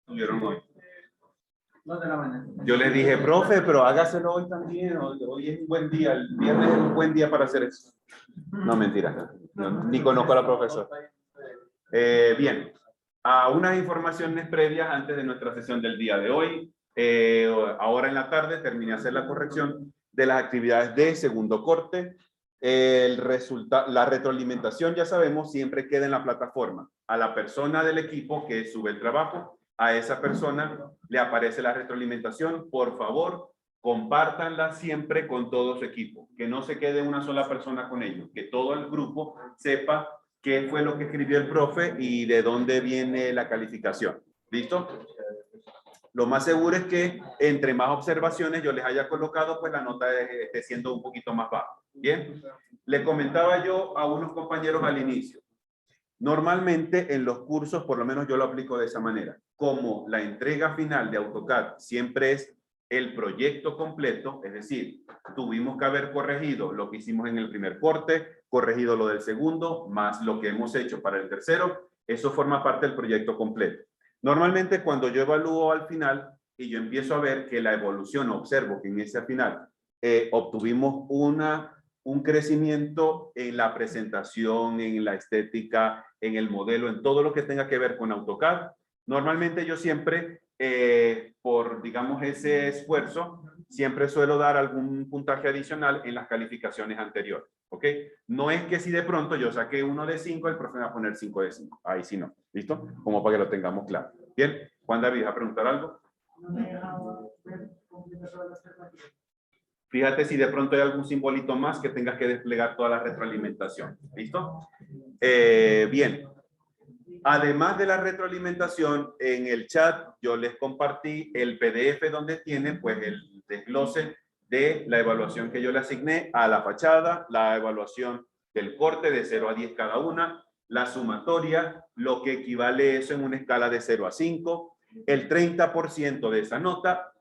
Tuvieron hoy. 2 de la mañana. Yo les dije, profe, pero hágaselo hoy también. Hoy es un buen día, el viernes es un buen día para hacer eso. No, mentira. No, ni conozco a la profesora. Bien, a unas informaciones previas antes de nuestra sesión del día de hoy. Ahora en la tarde terminé de hacer la corrección de las actividades de segundo corte. La retroalimentación, ya sabemos, siempre queda en la plataforma. A la persona del equipo que sube el trabajo, a esa persona le aparece la retroalimentación. Por favor, compártanla siempre con todo su equipo. Que no se quede una sola persona con ellos. Que todo el grupo sepa qué fue lo que escribió el profe y de dónde viene la calificación. ¿Listo? Lo más seguro es que entre más observaciones yo les haya colocado, pues la nota esté siendo un poquito más baja. Bien, le comentaba yo a unos compañeros al inicio. Normalmente en los cursos, por lo menos yo lo aplico de esa manera. Como la entrega final de AutoCAD siempre es el proyecto completo, es decir, tuvimos que haber corregido lo que hicimos en el primer corte, corregido lo del segundo, más lo que hemos hecho para el tercero, eso forma parte del proyecto completo. Normalmente cuando yo evalúo al final y yo empiezo a ver que la evolución, observo que en ese final obtuvimos un crecimiento en la presentación, en la estética, en el modelo, en todo lo que tenga que ver con AutoCAD. Normalmente yo siempre, por digamos ese esfuerzo, siempre suelo dar algún puntaje adicional en las calificaciones anteriores. ¿Ok? No es que si de pronto yo saqué 1 de 5, el profe me va a poner 5 de 5. Ahí sí no. ¿Listo? Como para que lo tengamos claro. Bien. Juan David, ¿va a preguntar algo? Fíjate si de pronto hay algún simbolito más que tengas que desplegar toda la retroalimentación. ¿Listo? Bien. Además de la retroalimentación, en el chat yo les compartí el PDF donde tienen pues el desglose de la evaluación que yo le asigné a la fachada, la evaluación del corte de 0 a 10 cada una, la sumatoria, lo que equivale eso en una escala de 0 a 5, el 30% de esa nota.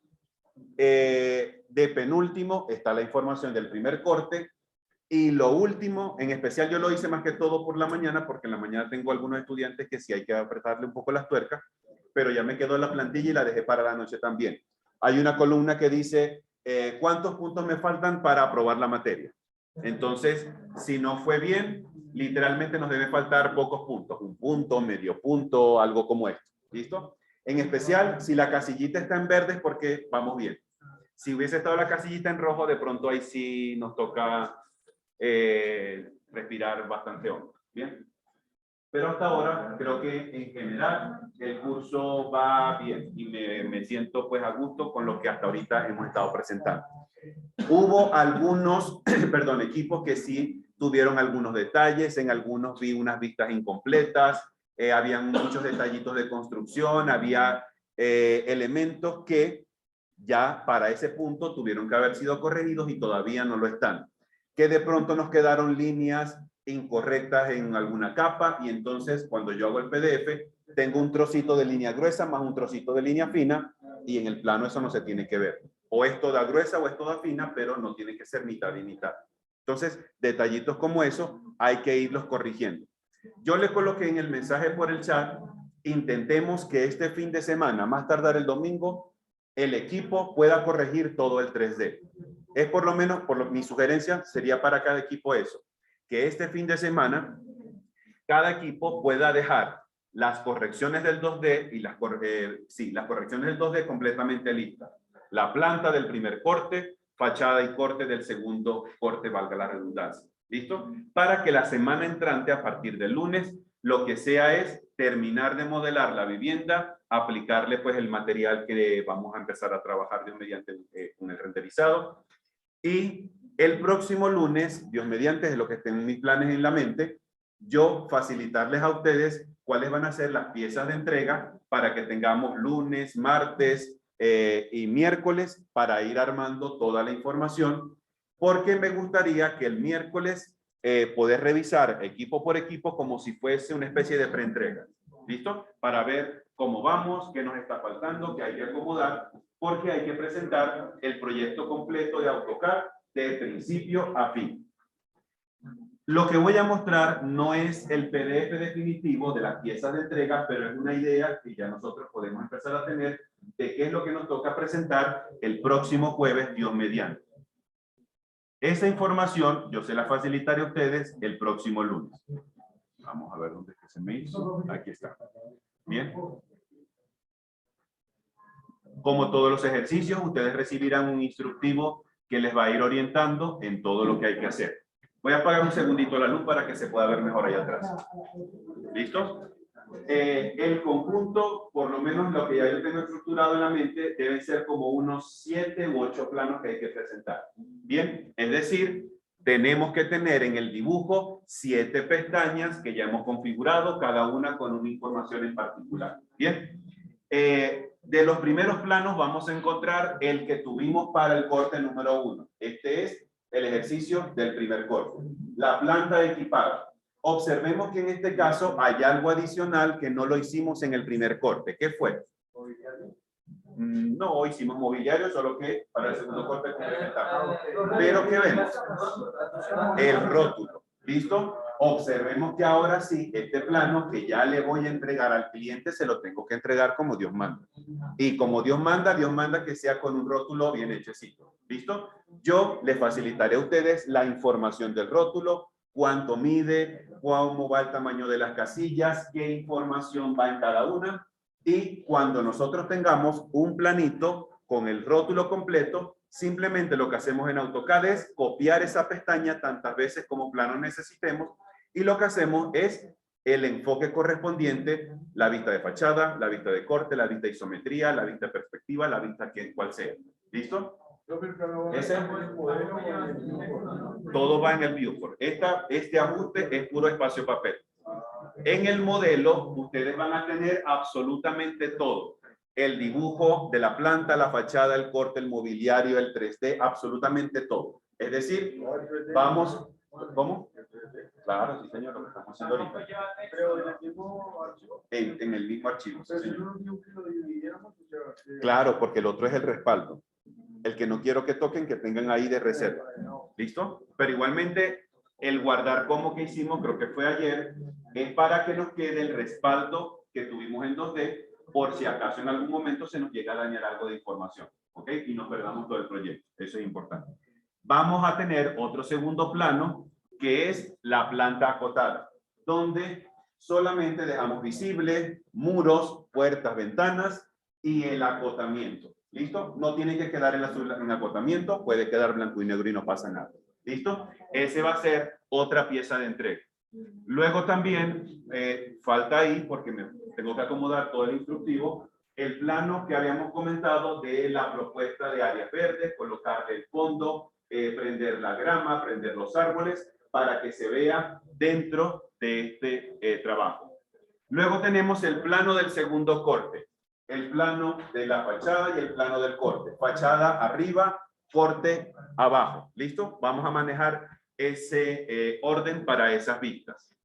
De penúltimo está la información del primer corte. Y lo último, en especial yo lo hice más que todo por la mañana, porque en la mañana tengo algunos estudiantes que sí hay que apretarle un poco las tuercas, pero ya me quedó la plantilla y la dejé para la noche también. Hay una columna que dice, ¿cuántos puntos me faltan para aprobar la materia? Entonces, si no fue bien, literalmente nos debe faltar pocos puntos, un punto, medio punto, algo como esto. ¿Listo? En especial, si la casillita está en verde es porque vamos bien. Si hubiese estado la casillita en rojo, de pronto ahí sí nos toca respirar bastante hondo. Bien, pero hasta ahora creo que en general el curso va bien y me siento pues a gusto con lo que hasta ahorita hemos estado presentando. Hubo algunos perdón, equipos que sí tuvieron algunos detalles, en algunos vi unas vistas incompletas, habían muchos detallitos de construcción, había elementos que ya para ese punto tuvieron que haber sido corregidos y todavía no lo están. Que de pronto nos quedaron líneas incorrectas en alguna capa y entonces cuando yo hago el PDF tengo un trocito de línea gruesa más un trocito de línea fina y en el plano eso no se tiene que ver. O es toda gruesa o es toda fina, pero no tiene que ser mitad y mitad. Entonces, detallitos como eso hay que irlos corrigiendo. Yo le coloqué en el mensaje por el chat, intentemos que este fin de semana, más tardar el domingo, el equipo pueda corregir todo el 3D. Es por lo menos, mi sugerencia sería para cada equipo eso, que este fin de semana cada equipo pueda dejar las correcciones del 2D y las correcciones del 2D completamente listas. La planta del primer corte, fachada y corte del segundo corte, valga la redundancia. ¿Listo? Para que la semana entrante, a partir del lunes, lo que sea es terminar de modelar la vivienda, aplicarle pues el material que vamos a empezar a trabajar mediante con el renderizado. Y el próximo lunes, Dios mediante, es lo que estén mis planes en la mente, yo facilitarles a ustedes cuáles van a ser las piezas de entrega para que tengamos lunes, martes y miércoles para ir armando toda la información, porque me gustaría que el miércoles poder revisar equipo por equipo como si fuese una especie de preentrega. ¿Listo? Para ver cómo vamos, qué nos está faltando, qué hay que acomodar, porque hay que presentar el proyecto completo de AutoCAD de principio a fin. Lo que voy a mostrar no es el PDF definitivo de las piezas de entrega, pero es una idea que ya nosotros podemos empezar a tener de qué es lo que nos toca presentar el próximo jueves, Dios mediante. Esa información yo se la facilitaré a ustedes el próximo lunes. Vamos a ver dónde es que se me hizo. Aquí está. Bien. Como todos los ejercicios, ustedes recibirán un instructivo que les va a ir orientando en todo lo que hay que hacer. Voy a apagar un segundito la luz para que se pueda ver mejor allá atrás. ¿Listo? El conjunto, por lo menos lo que ya yo tengo estructurado en la mente, deben ser como unos 7 u 8 planos que hay que presentar. Bien, es decir, tenemos que tener en el dibujo 7 pestañas que ya hemos configurado, cada una con una información en particular. Bien. De los primeros planos vamos a encontrar el que tuvimos para el corte número 1. Este es el ejercicio del primer corte. La planta equipada. Observemos que en este caso hay algo adicional que no lo hicimos en el primer corte. ¿Qué fue? No, hicimos mobiliario, solo que para el segundo corte complementamos. Pero ¿qué vemos? El rótulo. ¿Listo? Observemos que ahora sí, este plano que ya le voy a entregar al cliente, se lo tengo que entregar como Dios manda. Y como Dios manda que sea con un rótulo bien hechecito. ¿Listo? Yo les facilitaré a ustedes la información del rótulo, cuánto mide, cómo va el tamaño de las casillas, qué información va en cada una. Y cuando nosotros tengamos un planito con el rótulo completo, simplemente lo que hacemos en AutoCAD es copiar esa pestaña tantas veces como plano necesitemos, y lo que hacemos es el enfoque correspondiente, la vista de fachada, la vista de corte, la vista de isometría, la vista de perspectiva, la vista que cual sea. ¿Listo? Ese, todo va en el viewport. Este ajuste es puro espacio papel. En el modelo, ustedes van a tener absolutamente todo. El dibujo de la planta, la fachada, el corte, el mobiliario, el 3D, absolutamente todo. Es decir, vamos... ¿Cómo? Claro, sí, señor, lo que estamos haciendo ahorita. En el mismo archivo. Sí, señor. Claro, porque el otro es el respaldo. El que no quiero que toquen, que tengan ahí de reserva. ¿Listo? Pero igualmente, el guardar como que hicimos, creo que fue ayer, es para que nos quede el respaldo que tuvimos en 2D, por si acaso en algún momento se nos llega a dañar algo de información. ¿Ok? Y no perdamos todo el proyecto. Eso es importante. Vamos a tener otro segundo plano, que es la planta acotada, donde solamente dejamos visibles muros, puertas, ventanas y el acotamiento. ¿Listo? No tiene que quedar en azul en acotamiento, puede quedar blanco y negro y no pasa nada. ¿Listo? Ese va a ser otra pieza de entrega. Luego también falta ahí, porque me tengo que acomodar todo el instructivo, el plano que habíamos comentado de la propuesta de áreas verdes, colocar el fondo, prender la grama, prender los árboles, para que se vea dentro de este trabajo. Luego tenemos el plano del segundo corte, el plano de la fachada y el plano del corte. Fachada arriba, corte abajo. ¿Listo? Vamos a manejar ese orden para esas vistas.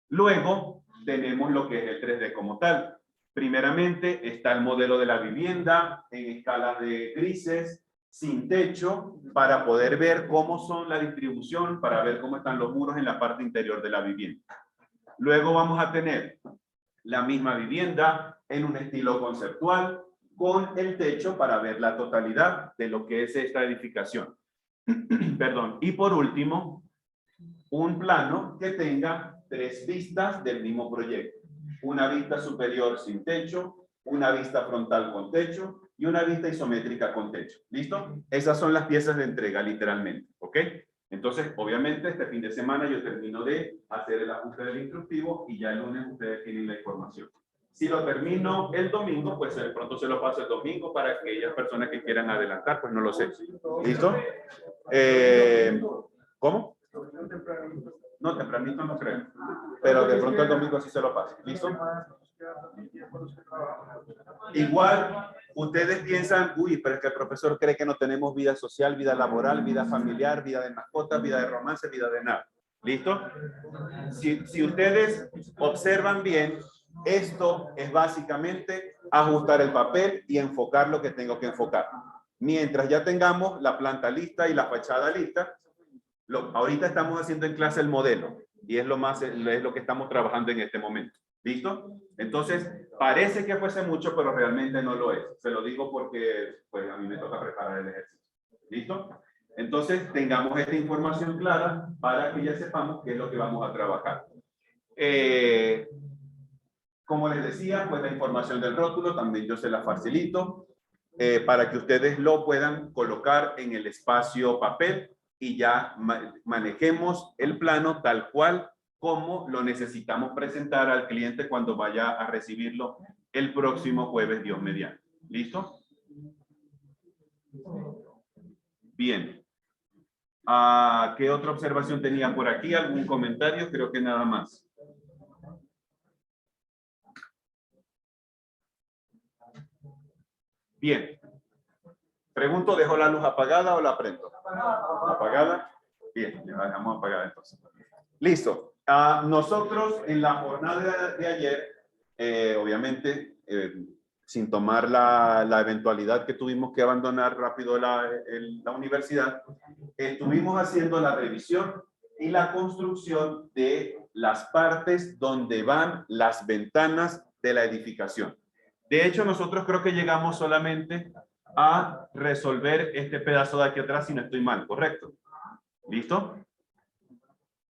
Luego tenemos lo que es el 3D como tal. Primeramente está el modelo de la vivienda en escala de grises, sin techo, para poder ver cómo son la distribución, para ver cómo están los muros en la parte interior de la vivienda. Luego vamos a tener la misma vivienda en un estilo conceptual, con el techo para ver la totalidad de lo que es esta edificación. Perdón. Y por último, un plano que tenga 3 vistas del mismo proyecto. Una vista superior sin techo, una vista frontal con techo y una vista isométrica con techo. ¿Listo? Esas son las piezas de entrega, literalmente. ¿Ok? Entonces, obviamente, este fin de semana yo termino de hacer el ajuste del instructivo y ya el lunes ustedes tienen la información. Si lo termino el domingo, pues de pronto se lo paso el domingo para aquellas personas que quieran adelantar, pues no lo sé. ¿Listo? ¿Cómo? No, tempranito no creo. Pero de pronto el domingo sí se lo paso. ¿Listo? Igual, ustedes piensan, uy, pero es que el profesor cree que no tenemos vida social, vida laboral, vida familiar, vida de mascotas, vida de romance, vida de nada. ¿Listo? Si ustedes observan bien, esto es básicamente ajustar el papel y enfocar lo que tengo que enfocar. Mientras ya tengamos la planta lista y la fachada lista, Ahorita estamos haciendo en clase el modelo y es lo que estamos trabajando en este momento. ¿Listo? Entonces, parece que fuese mucho, pero realmente no lo es. Se lo digo porque pues, a mí me toca preparar el ejercicio. ¿Listo? Entonces, tengamos esta información clara para que ya sepamos qué es lo que vamos a trabajar. Como les decía, pues la información del rótulo también yo se la facilito para que ustedes lo puedan colocar en el espacio papel y ya manejemos el plano tal cual como lo necesitamos presentar al cliente cuando vaya a recibirlo el próximo jueves, Dios mediante. ¿Listo? Bien. ¿Qué otra observación tenía por aquí? ¿Algún comentario? Creo que nada más. Bien. Pregunto, ¿dejo la luz apagada o la prendo? ¿Apagada? Bien, la dejamos apagada entonces. Listo. Nosotros en la jornada de ayer, obviamente, sin tomar la eventualidad que tuvimos que abandonar rápido la universidad, estuvimos haciendo la revisión y la construcción de las partes donde van las ventanas de la edificación. De hecho, nosotros creo que llegamos solamente a resolver este pedazo de aquí atrás, si no estoy mal, ¿correcto? ¿Listo?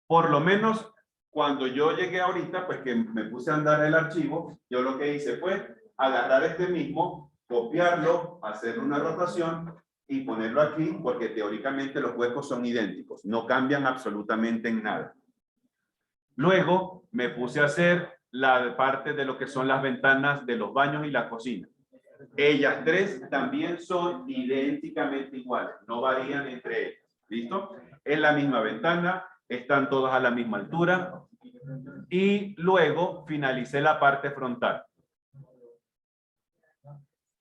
Por lo menos cuando yo llegué ahorita, pues que me puse a andar el archivo, yo lo que hice fue agarrar este mismo, copiarlo, hacer una rotación y ponerlo aquí, porque teóricamente los huecos son idénticos, no cambian absolutamente en nada. Luego me puse a hacer la parte de lo que son las ventanas de los baños y la cocina. Ellas tres también son idénticamente iguales, no varían entre ellas. ¿Listo? Es la misma ventana, están todas a la misma altura. Y luego finalicé la parte frontal.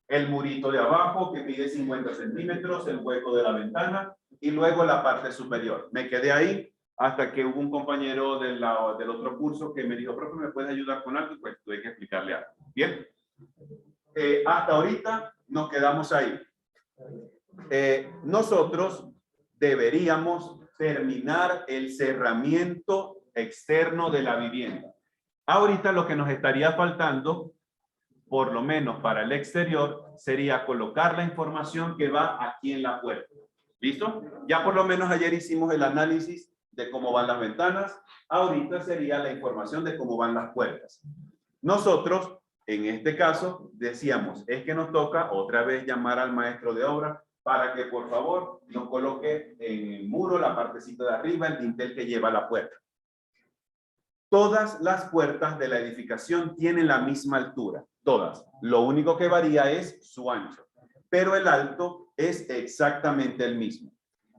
El murito de abajo que mide 50 centímetros, el hueco de la ventana y luego la parte superior. Me quedé ahí hasta que hubo un compañero del otro curso que me dijo, profe, ¿me puedes ayudar con algo? Y pues tuve que explicarle algo. Bien. Hasta ahorita nos quedamos ahí. Nosotros deberíamos terminar el cerramiento externo de la vivienda. Ahorita lo que nos estaría faltando, por lo menos para el exterior, sería colocar la información que va aquí en la puerta. ¿Listo? Ya por lo menos ayer hicimos el análisis de cómo van las ventanas. Ahorita sería la información de cómo van las puertas. Nosotros, en este caso, decíamos, es que nos toca otra vez llamar al maestro de obra para que por favor nos coloque en el muro la partecita de arriba, el dintel que lleva la puerta. Todas las puertas de la edificación tienen la misma altura, todas. Lo único que varía es su ancho, pero el alto es exactamente el mismo.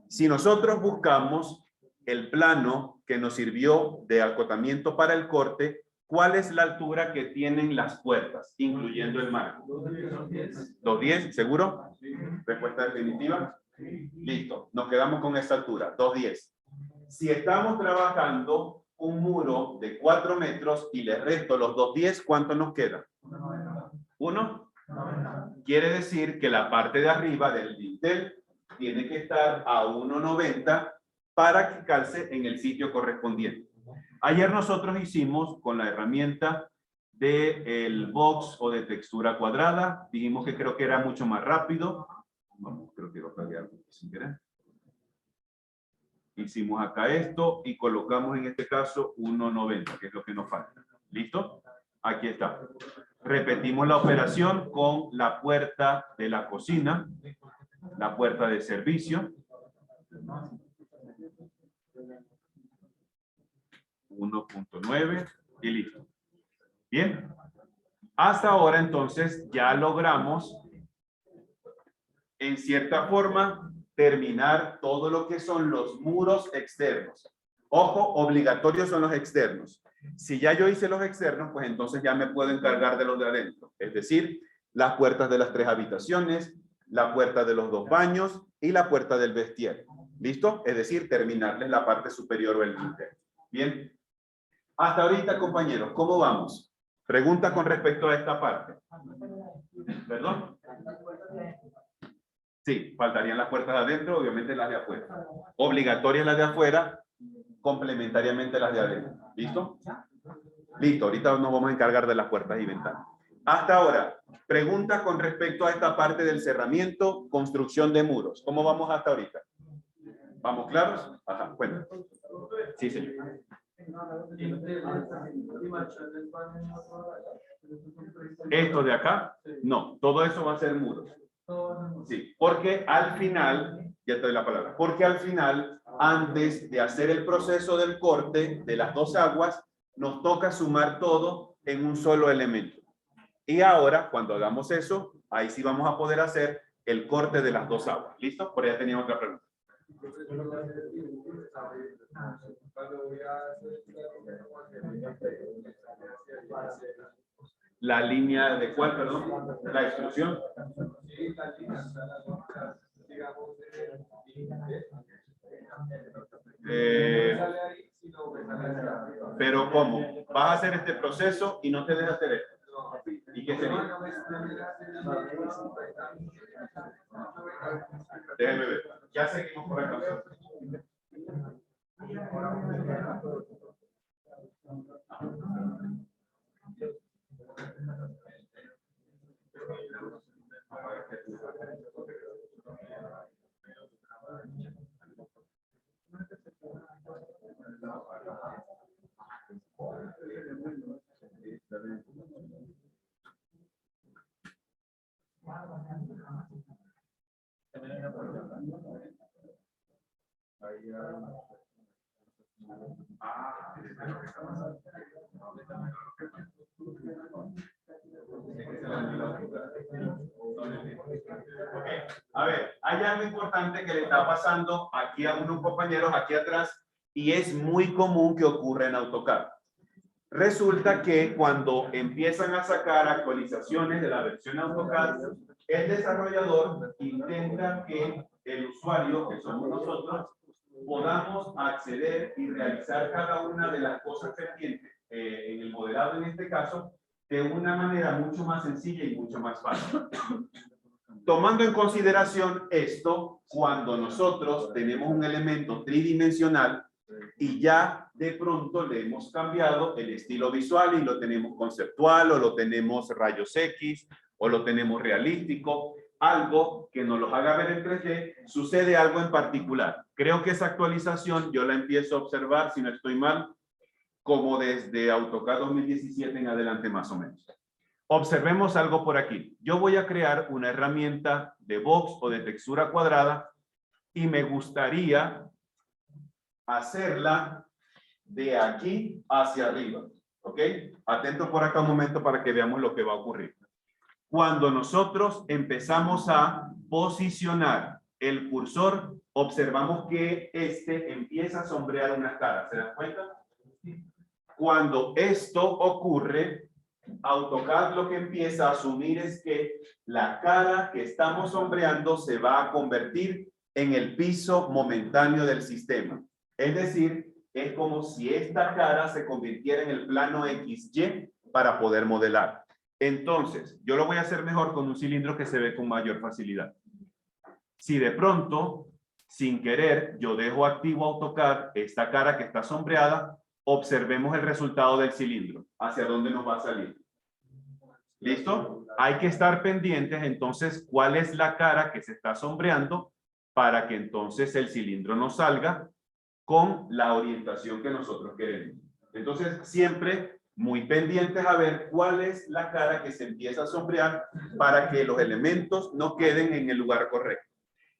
Si nosotros buscamos el plano que nos sirvió de acotamiento para el corte, ¿cuál es la altura que tienen las puertas, incluyendo el marco? 210, ¿seguro? Respuesta definitiva. Listo, nos quedamos con esta altura, 210. Si estamos trabajando un muro de 4 metros y le resto los 210, ¿cuánto nos queda? 1. Quiere decir que la parte de arriba del dintel tiene que estar a 1,90 para que calce en el sitio correspondiente. Ayer nosotros hicimos con la herramienta del box o de textura cuadrada, dijimos que creo que era mucho más rápido. Vamos, creo que lo cambié algo sin querer. Hicimos acá esto y colocamos en este caso 1,90, que es lo que nos falta. ¿Listo? Aquí está. Repetimos la operación con la puerta de la cocina, la puerta de servicio. 1,9 y listo. Bien. Hasta ahora entonces ya logramos en cierta forma terminar todo lo que son los muros externos. Ojo, obligatorios son los externos. Si ya yo hice los externos, pues entonces ya me puedo encargar de los de adentro. Es decir, las puertas de las 3 habitaciones, la puerta de los 2 baños y la puerta del vestier. ¿Listo? Es decir, terminarles la parte superior o el dintel. Bien. Hasta ahorita, compañeros, ¿cómo vamos? Pregunta con respecto a esta parte. ¿Perdón? Sí, faltarían las puertas de adentro, obviamente las de afuera. Obligatorias las de afuera, complementariamente las de adentro. ¿Listo? Listo, ahorita nos vamos a encargar de las puertas y ventanas. Hasta ahora, pregunta con respecto a esta parte del cerramiento, construcción de muros. ¿Cómo vamos hasta ahorita? ¿Vamos claros? Ajá, cuenta. Sí, señor. Esto de acá, no, todo eso va a ser muros. Sí, porque al final, ya te doy la palabra, porque al final, antes de hacer el proceso del corte de las dos aguas, nos toca sumar todo en un solo elemento. Y ahora, cuando hagamos eso, ahí sí vamos a poder hacer el corte de las dos aguas. ¿Listo? Por ahí tenía otra pregunta. La línea de cuál, perdón, la extrusión. Pero ¿cómo? Vas a hacer este proceso y no te dejas hacer esto. ¿Y qué sería? Déjenme ver. Ya seguimos por acá. A ver, hay algo importante que le está pasando aquí a unos compañeros aquí atrás y es muy común que ocurra en AutoCAD. Resulta que cuando empiezan a sacar actualizaciones de la versión AutoCAD, el desarrollador intenta que el usuario, que somos nosotros, podamos acceder y realizar cada una de las cosas pendientes en el modelado en este caso, de una manera mucho más sencilla y mucho más fácil. Tomando en consideración esto, cuando nosotros tenemos un elemento tridimensional y ya de pronto le hemos cambiado el estilo visual y lo tenemos conceptual o lo tenemos rayos X o lo tenemos realístico, algo que nos los haga ver en 3D, sucede algo en particular. Creo que esa actualización yo la empiezo a observar, si no estoy mal, como desde AutoCAD 2017 en adelante más o menos. Observemos algo por aquí. Yo voy a crear una herramienta de box o de textura cuadrada y me gustaría hacerla de aquí hacia arriba. ¿Ok? Atento por acá un momento para que veamos lo que va a ocurrir. Cuando nosotros empezamos a posicionar el cursor, observamos que este empieza a sombrear una cara. ¿Se dan cuenta? Cuando esto ocurre, AutoCAD lo que empieza a asumir es que la cara que estamos sombreando se va a convertir en el piso momentáneo del sistema. Es decir, es como si esta cara se convirtiera en el plano XY para poder modelar. Entonces, yo lo voy a hacer mejor con un cilindro que se ve con mayor facilidad. Si de pronto, sin querer, yo dejo activo AutoCAD esta cara que está sombreada, observemos el resultado del cilindro. ¿Hacia dónde nos va a salir? ¿Listo? Hay que estar pendientes entonces cuál es la cara que se está sombreando para que entonces el cilindro nos salga con la orientación que nosotros queremos. Entonces, siempre muy pendientes a ver cuál es la cara que se empieza a sombrear para que los elementos no queden en el lugar correcto.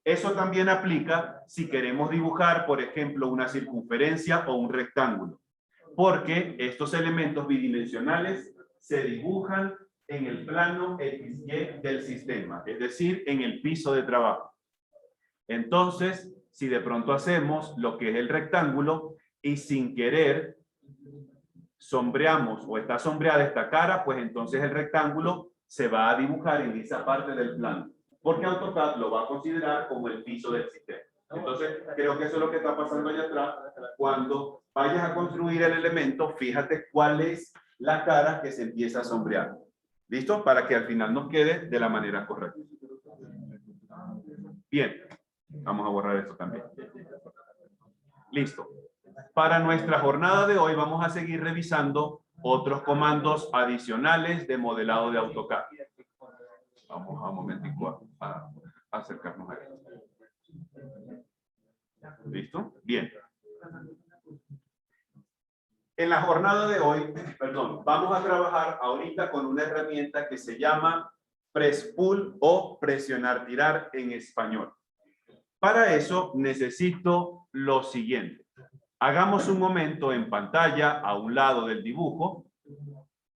Eso también aplica si queremos dibujar, por ejemplo, una circunferencia o un rectángulo, porque estos elementos bidimensionales se dibujan en el plano XY del sistema, es decir, en el piso de trabajo. Entonces, si de pronto hacemos lo que es el rectángulo y sin querer sombreamos o está sombreada esta cara, pues entonces el rectángulo se va a dibujar en esa parte del plano, porque AutoCAD lo va a considerar como el piso del sistema. Entonces, creo que eso es lo que está pasando allá atrás. Cuando vayas a construir el elemento, fíjate cuál es la cara que se empieza a sombrear. ¿Listo? Para que al final nos quede de la manera correcta. Bien, vamos a borrar esto también. Listo. Para nuestra jornada de hoy vamos a seguir revisando otros comandos adicionales de modelado de AutoCAD. Vamos a un momentico a acercarnos a esto. ¿Listo? Bien. En la jornada de hoy, vamos a trabajar ahorita con una herramienta que se llama Press Pull o presionar tirar en español. Para eso necesito lo siguiente. Hagamos un momento en pantalla a un lado del dibujo.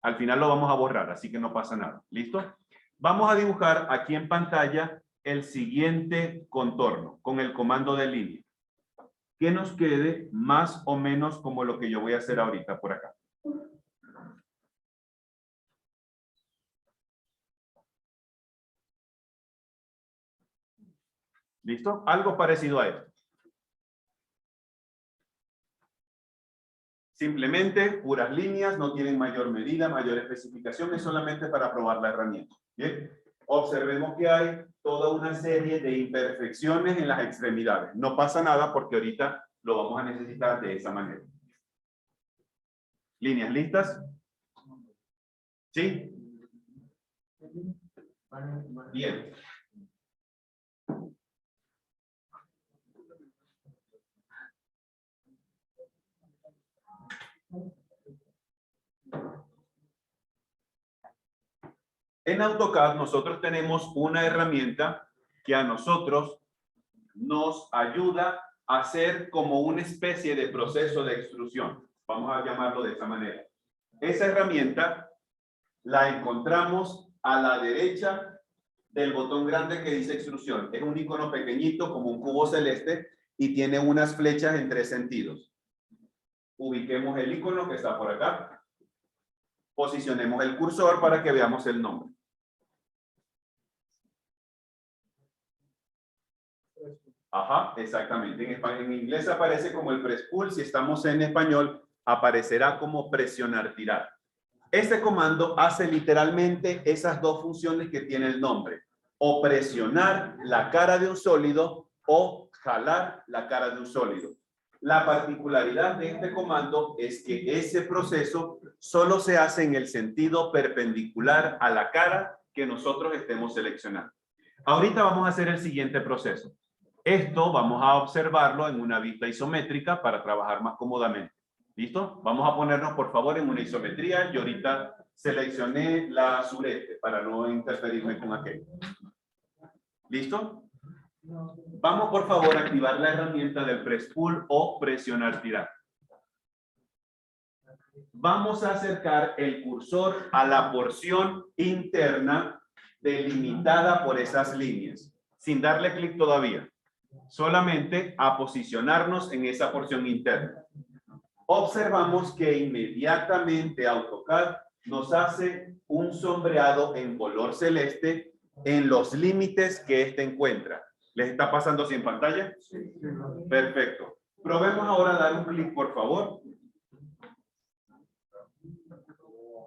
Al final lo vamos a borrar, así que no pasa nada. ¿Listo? Vamos a dibujar aquí en pantalla el siguiente contorno con el comando de línea. Que nos quede más o menos como lo que yo voy a hacer ahorita por acá. ¿Listo? Algo parecido a esto. Simplemente puras líneas, no tienen mayor medida, mayor especificación, es solamente para probar la herramienta. Bien, observemos que hay toda una serie de imperfecciones en las extremidades. No pasa nada porque ahorita lo vamos a necesitar de esa manera. ¿Líneas listas? ¿Sí? Bien. En AutoCAD nosotros tenemos una herramienta que a nosotros nos ayuda a hacer como una especie de proceso de extrusión. Vamos a llamarlo de esta manera. Esa herramienta la encontramos a la derecha del botón grande que dice extrusión. Es un icono pequeñito como un cubo celeste y tiene unas flechas en 3 sentidos. Ubiquemos el icono que está por acá. Posicionemos el cursor para que veamos el nombre. Ajá, exactamente. En inglés aparece como el press pull. Si estamos en español, aparecerá como presionar tirar. Este comando hace literalmente esas dos funciones que tiene el nombre. O presionar la cara de un sólido o jalar la cara de un sólido. La particularidad de este comando es que ese proceso solo se hace en el sentido perpendicular a la cara que nosotros estemos seleccionando. Ahorita vamos a hacer el siguiente proceso. Esto vamos a observarlo en una vista isométrica para trabajar más cómodamente. ¿Listo? Vamos a ponernos, por favor, en una isometría. Yo ahorita seleccioné la sureste para no interferirme con aquello. ¿Listo? Vamos, por favor, a activar la herramienta del press pull o presionar tirar. Vamos a acercar el cursor a la porción interna delimitada por esas líneas, sin darle clic todavía. Solamente a posicionarnos en esa porción interna. Observamos que inmediatamente AutoCAD nos hace un sombreado en color celeste en los límites que éste encuentra. ¿Les está pasando así en pantalla? Sí. Perfecto. Probemos ahora dar un clic, por favor.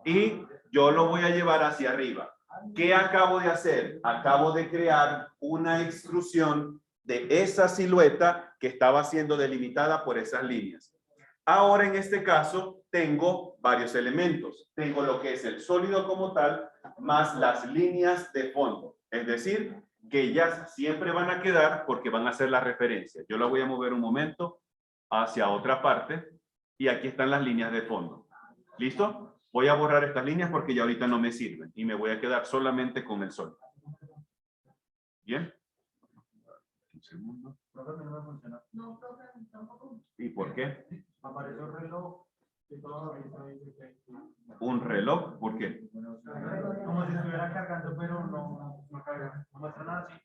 Y yo lo voy a llevar hacia arriba. ¿Qué acabo de hacer? Acabo de crear una extrusión de esa silueta que estaba siendo delimitada por esas líneas. Ahora, en este caso, tengo varios elementos. Tengo lo que es el sólido como tal, más las líneas de fondo. Es decir, que ellas siempre van a quedar porque van a ser la referencia. Yo la voy a mover un momento hacia otra parte y aquí están las líneas de fondo. ¿Listo? Voy a borrar estas líneas porque ya ahorita no me sirven y me voy a quedar solamente con el sólido. ¿Bien? Un segundo. ¿Y por qué? Aparece un reloj. ¿Un reloj? ¿Por qué? Como si estuviera cargando, pero no carga. No muestra nada así.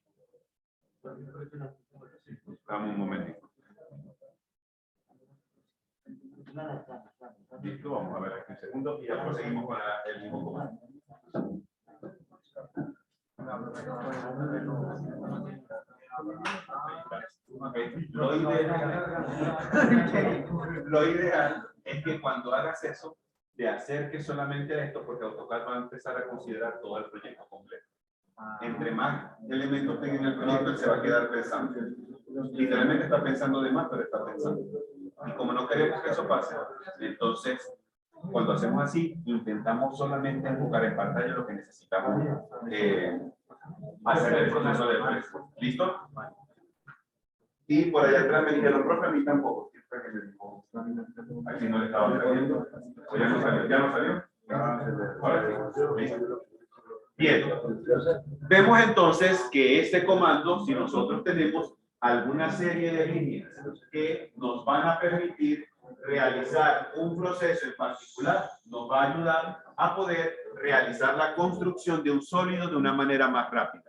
Dame un momentito. Listo, vamos a ver aquí un segundo y ya proseguimos con el mismo comando. Lo ideal es que cuando hagas eso, te acerques solamente a esto porque AutoCAD va a empezar a considerar todo el proyecto completo. Entre más elementos tenga en el proyecto, él se va a quedar pensando. Literalmente está pensando de más, pero está pensando. Y como no queremos que eso pase, entonces, cuando hacemos así, intentamos solamente enfocar en pantalla lo que necesitamos hacer el proceso de precio. ¿Listo? Y por allá atrás me dijeron, profe, a mí tampoco. Aquí no le estaba saliendo. ¿O ya no salió? ¿Ya no salió? Ahora sí. ¿Listo? Bien. Vemos entonces que este comando, si nosotros tenemos alguna serie de líneas que nos van a permitir realizar un proceso en particular, nos va a ayudar a poder realizar la construcción de un sólido de una manera más rápida.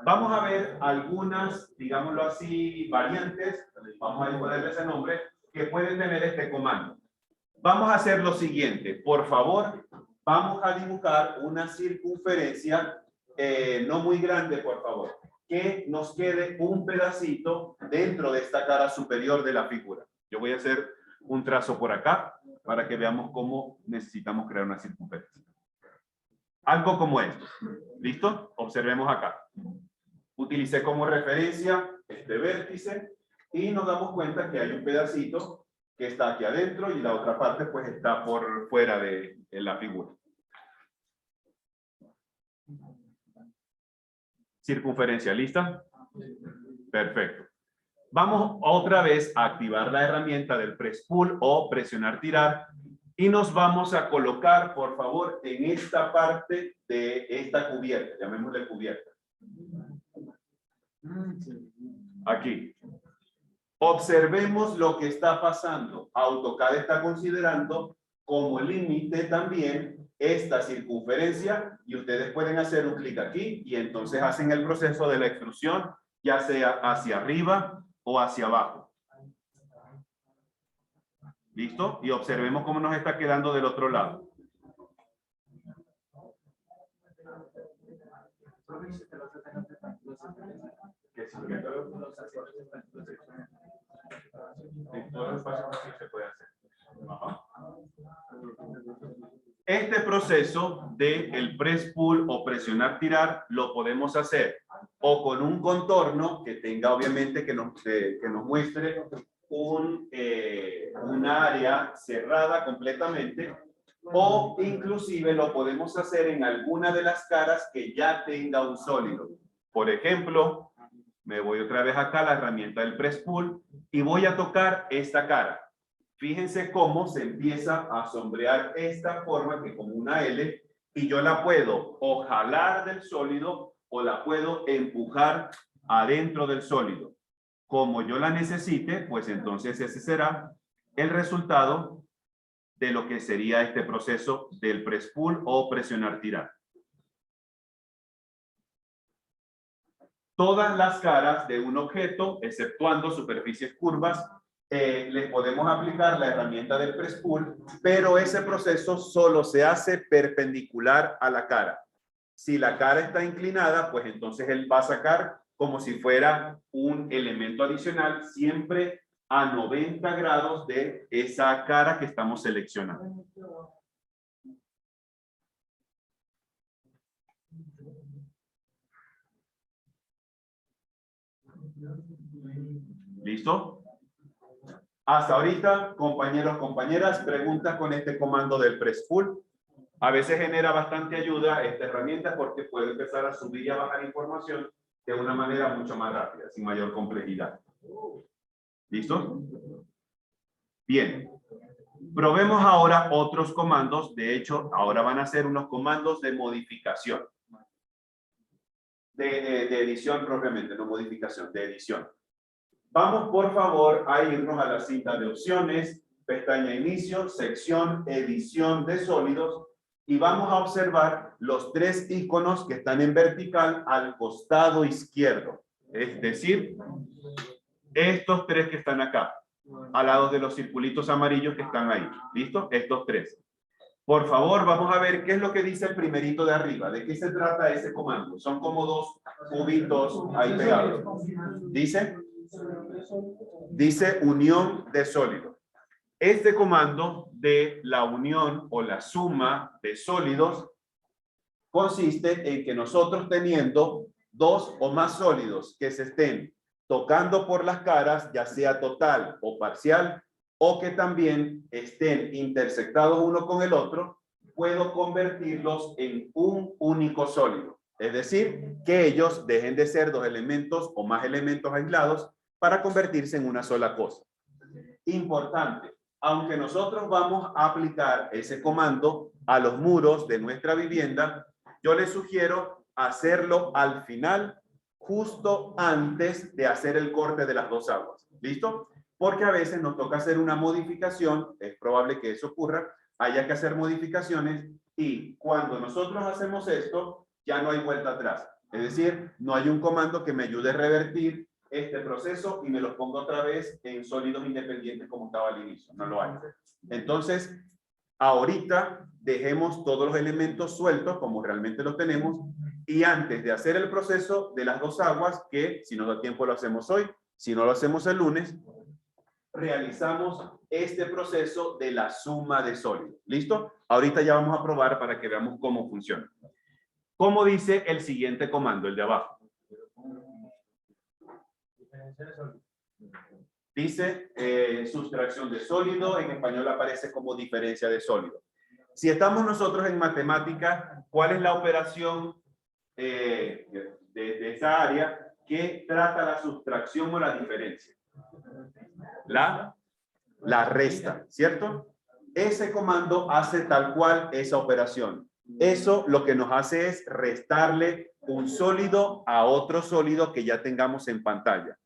Vamos a ver algunas, digámoslo así, variantes, vamos a ponerle ese nombre, que pueden tener este comando. Vamos a hacer lo siguiente, por favor, vamos a dibujar una circunferencia no muy grande, por favor, que nos quede un pedacito dentro de esta cara superior de la figura. Yo voy a hacer un trazo por acá para que veamos cómo necesitamos crear una circunferencia. Algo como esto. ¿Listo? Observemos acá. Utilicé como referencia este vértice y nos damos cuenta que hay un pedacito que está aquí adentro y la otra parte pues está por fuera de la figura. Circunferencia, ¿lista? Perfecto. Vamos otra vez a activar la herramienta del press pull o presionar tirar y nos vamos a colocar, por favor, en esta parte de esta cubierta, llamémosle cubierta. Aquí. Observemos lo que está pasando. AutoCAD está considerando como límite también esta circunferencia y ustedes pueden hacer un clic aquí y entonces hacen el proceso de la extrusión, ya sea hacia arriba o hacia abajo. ¿Listo? Y observemos cómo nos está quedando del otro lado. ¿Qué significa? En todo el espacio que se puede hacer. Ajá. Este proceso de el press pull o presionar tirar lo podemos hacer o con un contorno que tenga obviamente que nos muestre un área cerrada completamente, o inclusive lo podemos hacer en alguna de las caras que ya tenga un sólido. Por ejemplo, me voy otra vez acá a la herramienta del press pull y voy a tocar esta cara. Fíjense cómo se empieza a sombrear esta forma que como una L y yo la puedo o jalar del sólido o la puedo empujar adentro del sólido. Como yo la necesite, pues entonces ese será el resultado de lo que sería este proceso del press pull o presionar tirar. Todas las caras de un objeto, exceptuando superficies curvas, les podemos aplicar la herramienta del press pull, pero ese proceso solo se hace perpendicular a la cara. Si la cara está inclinada, pues entonces él va a sacar como si fuera un elemento adicional, siempre a 90 grados de esa cara que estamos seleccionando. ¿Listo? Hasta ahorita, compañeros, compañeras, preguntas con este comando del press pull. A veces genera bastante ayuda esta herramienta porque puede empezar a subir y a bajar información de una manera mucho más rápida, sin mayor complejidad. ¿Listo? Bien. Probemos ahora otros comandos. De hecho, ahora van a ser unos comandos de modificación. De edición propiamente, no modificación, de edición. Vamos, por favor, a irnos a la cinta de opciones, pestaña inicio, sección edición de sólidos, y vamos a observar los tres iconos que están en vertical al costado izquierdo. Es decir, estos tres que están acá, al lado de los circulitos amarillos que están ahí. ¿Listo? Estos tres. Por favor, vamos a ver qué es lo que dice el primerito de arriba. ¿De qué se trata ese comando? Son como dos cubitos ahí pegados. Dice unión de sólidos. Este comando de la unión o la suma de sólidos consiste en que nosotros teniendo dos o más sólidos que se estén tocando por las caras, ya sea total o parcial, o que también estén intersectados uno con el otro, puedo convertirlos en un único sólido. Es decir, que ellos dejen de ser dos elementos o más elementos aislados para convertirse en una sola cosa. Importante, aunque nosotros vamos a aplicar ese comando a los muros de nuestra vivienda, yo les sugiero hacerlo al final, justo antes de hacer el corte de las dos aguas. ¿Listo? Porque a veces nos toca hacer una modificación, es probable que eso ocurra, haya que hacer modificaciones y cuando nosotros hacemos esto, ya no hay vuelta atrás. Es decir, no hay un comando que me ayude a revertir este proceso y me los ponga otra vez en sólidos independientes como estaba al inicio. No lo hay. Entonces, ahorita dejemos todos los elementos sueltos como realmente los tenemos y antes de hacer el proceso de las dos aguas, que si nos da tiempo lo hacemos hoy, si no lo hacemos el lunes, realizamos este proceso de la suma de sólidos. ¿Listo? Ahorita ya vamos a probar para que veamos cómo funciona. ¿Cómo dice el siguiente comando, el de abajo? Dice sustracción de sólido, en español aparece como diferencia de sólido. Si estamos nosotros en matemática, ¿cuál es la operación de esa área que trata la sustracción o la diferencia? La resta, ¿cierto? Ese comando hace tal cual esa operación. Eso lo que nos hace es restarle un sólido a otro sólido que ya tengamos en pantalla.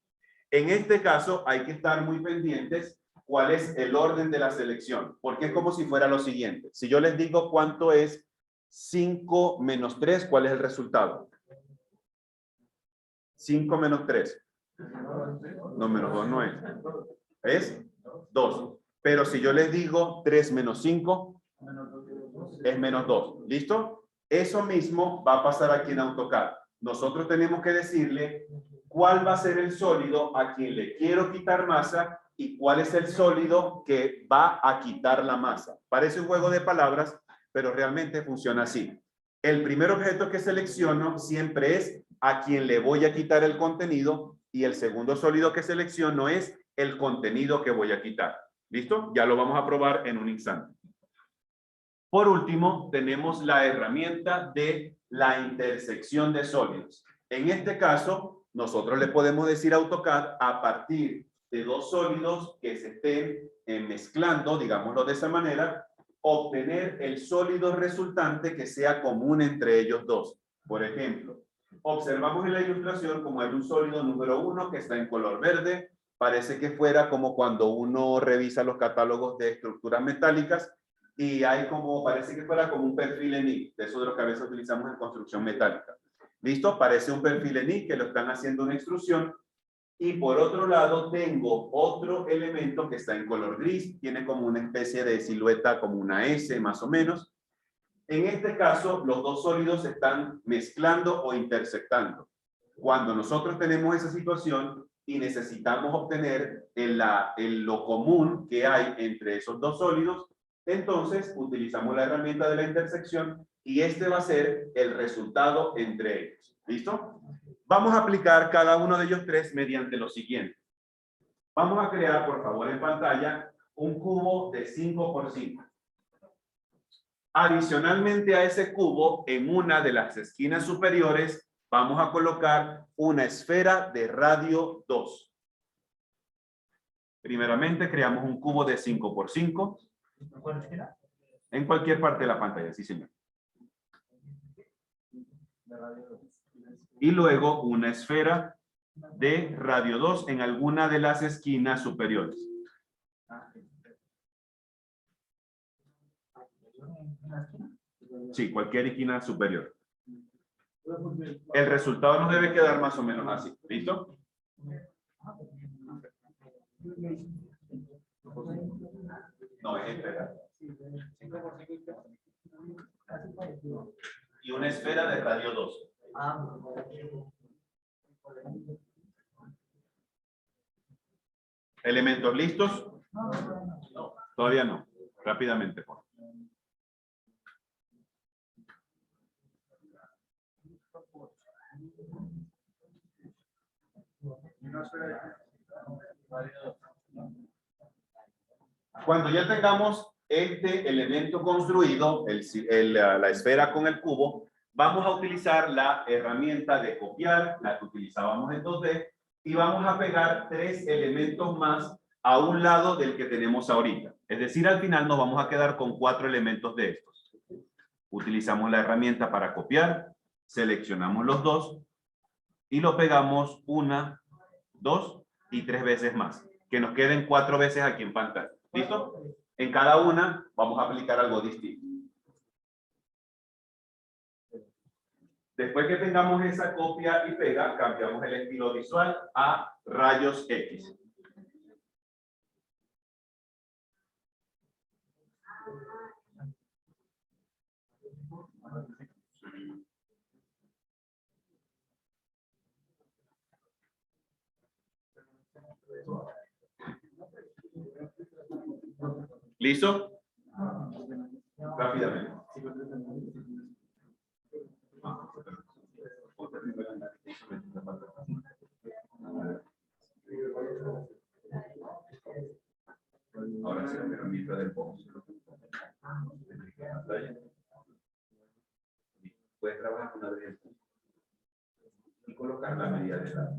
En este caso hay que estar muy pendientes cuál es el orden de la selección, porque es como si fuera lo siguiente. Si yo les digo cuánto es 5 menos 3, ¿cuál es el resultado? 5 menos 3. No, menos 2 no es. Es 2. Pero si yo les digo 3 menos 5, es menos 2. ¿Listo? Eso mismo va a pasar aquí en AutoCAD. Nosotros tenemos que decirle cuál va a ser el sólido a quien le quiero quitar masa y cuál es el sólido que va a quitar la masa. Parece un juego de palabras, pero realmente funciona así. El primer objeto que selecciono siempre es a quien le voy a quitar el contenido y el segundo sólido que selecciono es el contenido que voy a quitar. ¿Listo? Ya lo vamos a probar en un instante. Por último, tenemos la herramienta de la intersección de sólidos. En este caso, nosotros le podemos decir a AutoCAD a partir de dos sólidos que se estén mezclando, digámoslo de esa manera, obtener el sólido resultante que sea común entre ellos dos. Por ejemplo, observamos en la ilustración como hay un sólido número 1 que está en color verde. Parece que fuera como cuando uno revisa los catálogos de estructuras metálicas y hay como, parece que fuera como un perfil en I, de eso de lo que a veces utilizamos en construcción metálica. ¿Listo? Parece un perfil en I que lo están haciendo una extrusión. Y por otro lado tengo otro elemento que está en color gris, tiene como una especie de silueta como una S más o menos. En este caso, los dos sólidos se están mezclando o intersectando. Cuando nosotros tenemos esa situación y necesitamos obtener lo común que hay entre esos dos sólidos, entonces utilizamos la herramienta de la intersección y este va a ser el resultado entre ellos. ¿Listo? Vamos a aplicar cada uno de ellos tres mediante lo siguiente. Vamos a crear, por favor, en pantalla, un cubo de 5 por 5. Adicionalmente a ese cubo, en una de las esquinas superiores, vamos a colocar una esfera de radio 2. Primeramente, creamos un cubo de 5 por 5. En cualquier parte de la pantalla, sí, señor. Y luego una esfera de radio 2 en alguna de las esquinas superiores. Sí, cualquier esquina superior. El resultado nos debe quedar más o menos así. ¿Listo? No, es esfera. Y una esfera de radio 2. ¿Elementos listos? No, todavía no. Rápidamente, por favor. Cuando ya tengamos este elemento construido, la esfera con el cubo, vamos a utilizar la herramienta de copiar, la que utilizábamos en 2D, y vamos a pegar 3 elementos más a un lado del que tenemos ahorita. Es decir, al final nos vamos a quedar con 4 elementos de estos. Utilizamos la herramienta para copiar, seleccionamos los 2 y lo pegamos 1, 2 y 3 veces más. Que nos queden 4 veces aquí en pantalla. ¿Listo? En cada una vamos a aplicar algo distinto. Después que tengamos esa copia y pega, cambiamos el estilo visual a rayos X. ¿Listo? Rápidamente. Ahora sí, la herramienta del box. Puedes trabajar una vez y colocar la medida de la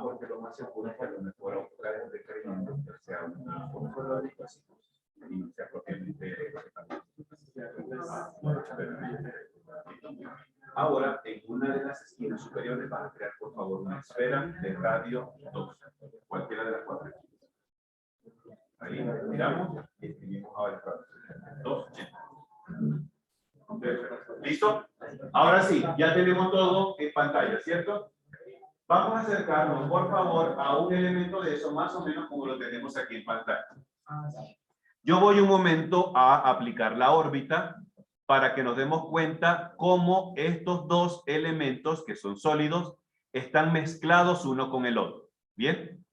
porque lo más seguro es que a lo mejor buscar el requerimiento sea una forma de y no sea propiamente. Ahora, en una de las esquinas superiores vas a crear, por favor, una esfera de radio 2, cualquiera de las 4 esquinas. Ahí miramos y escribimos ahora 2. ¿Listo? Ahora sí, ya tenemos todo en pantalla, ¿cierto? Vamos a acercarnos, por favor, a un elemento de eso, más o menos como lo tenemos aquí en pantalla. Yo voy un momento a aplicar la órbita para que nos demos cuenta cómo estos 2 elementos, que son sólidos, están mezclados uno con el otro. ¿Bien?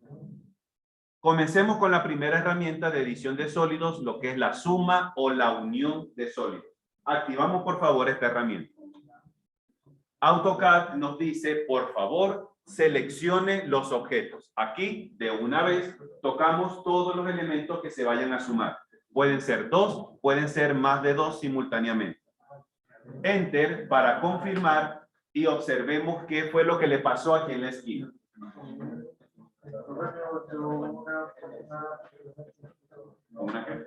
Comencemos con la primera herramienta de edición de sólidos, lo que es la suma o la unión de sólidos. Activamos, por favor, esta herramienta. AutoCAD nos dice, por favor, seleccione los objetos. Aquí, de una vez, tocamos todos los elementos que se vayan a sumar. Pueden ser 2, pueden ser más de 2 simultáneamente. Enter para confirmar y observemos qué fue lo que le pasó aquí en la esquina. ¿Una qué?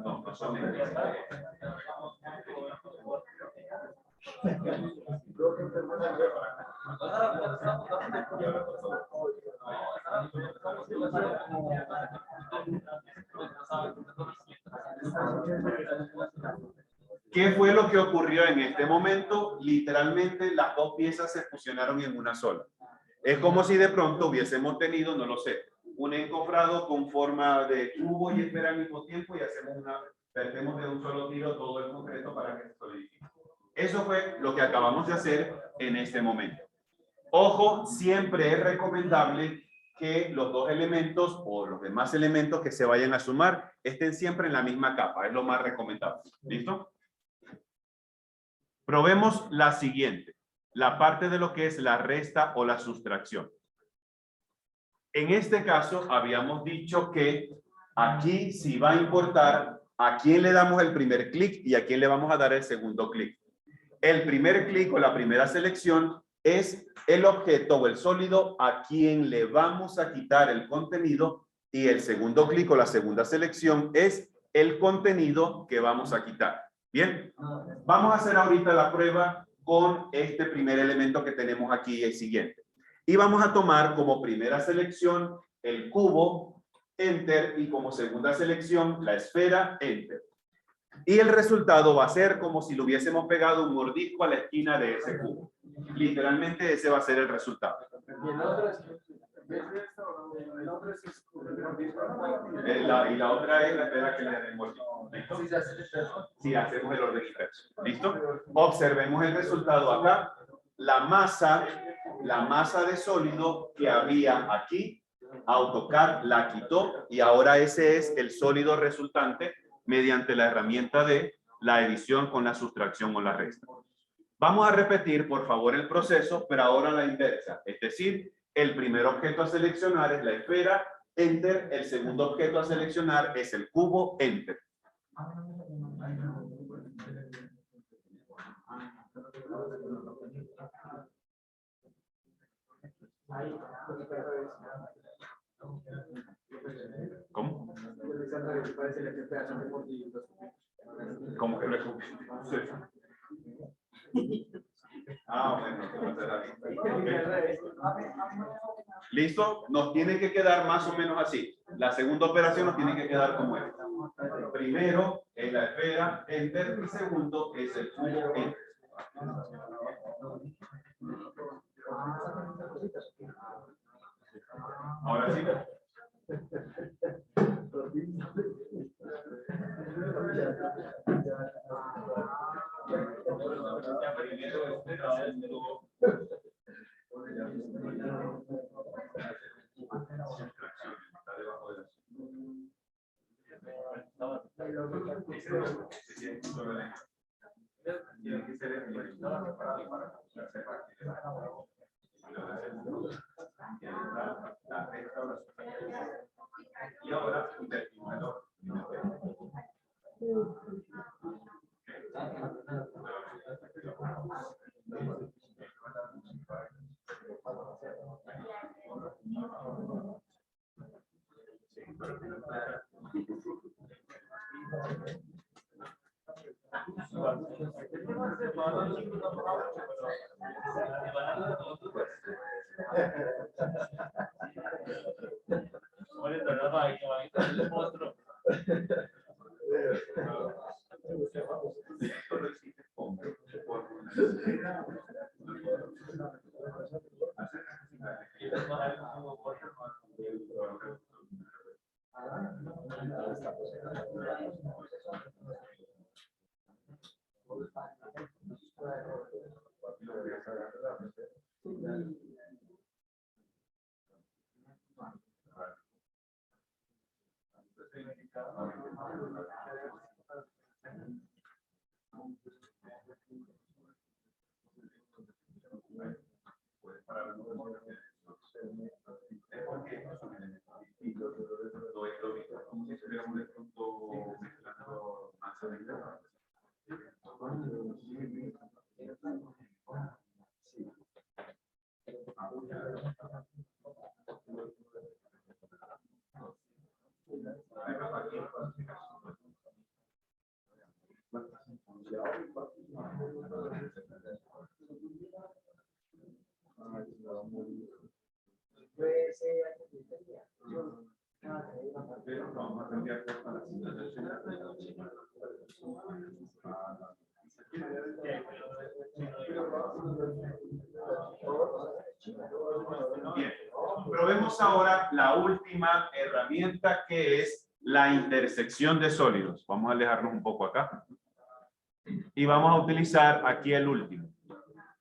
No, no son ¿Qué fue lo que ocurrió en este momento? Literalmente las 2 piezas se fusionaron en una sola. Es como si de pronto hubiésemos tenido, no lo sé, un encofrado con forma de cubo y esfera al mismo tiempo y vertemos de un solo tiro todo el concreto para que se solidifique. Eso fue lo que acabamos de hacer en este momento. Ojo, siempre es recomendable que los 2 elementos o los demás elementos que se vayan a sumar estén siempre en la misma capa. Es lo más recomendable. ¿Listo? Probemos la siguiente. La parte de lo que es la resta o la sustracción. En este caso, habíamos dicho que aquí sí va a importar a quién le damos el primer clic y a quién le vamos a dar el segundo clic. El primer clic o la primera selección es el objeto o el sólido a quien le vamos a quitar el contenido y el segundo clic o la segunda selección es el contenido que vamos a quitar. Bien, vamos a hacer ahorita la prueba con este primer elemento que tenemos aquí, el siguiente. Y vamos a tomar como primera selección el cubo, Enter, y como segunda selección la esfera, Enter. Y el resultado va a ser como si le hubiésemos pegado un mordisco a la esquina de ese cubo. Literalmente ese va a ser el resultado. Y la otra es la esfera que le demos. ¿Listo? Si hacemos el orden inverso. ¿Listo? Observemos el resultado acá. La masa de sólido que había aquí, AutoCAD la quitó y ahora ese es el sólido resultante mediante la herramienta de la edición con la sustracción o la resta. Vamos a repetir, por favor, el proceso, pero ahora a la inversa. Es decir, el primer objeto a seleccionar es la esfera, Enter. El segundo objeto a seleccionar es el cubo, Enter. ¿Cómo? ¿Cómo que lo ¿Listo? Nos tiene que quedar más o menos así. La segunda operación nos tiene que quedar como esta. Primero es la esfera, Enter, y segundo es el cubo, Enter. Ahora sí. Y ahora Bien, probemos ahora la última herramienta que es la intersección de sólidos. Vamos a alejarnos un poco acá. Y vamos a utilizar aquí el último.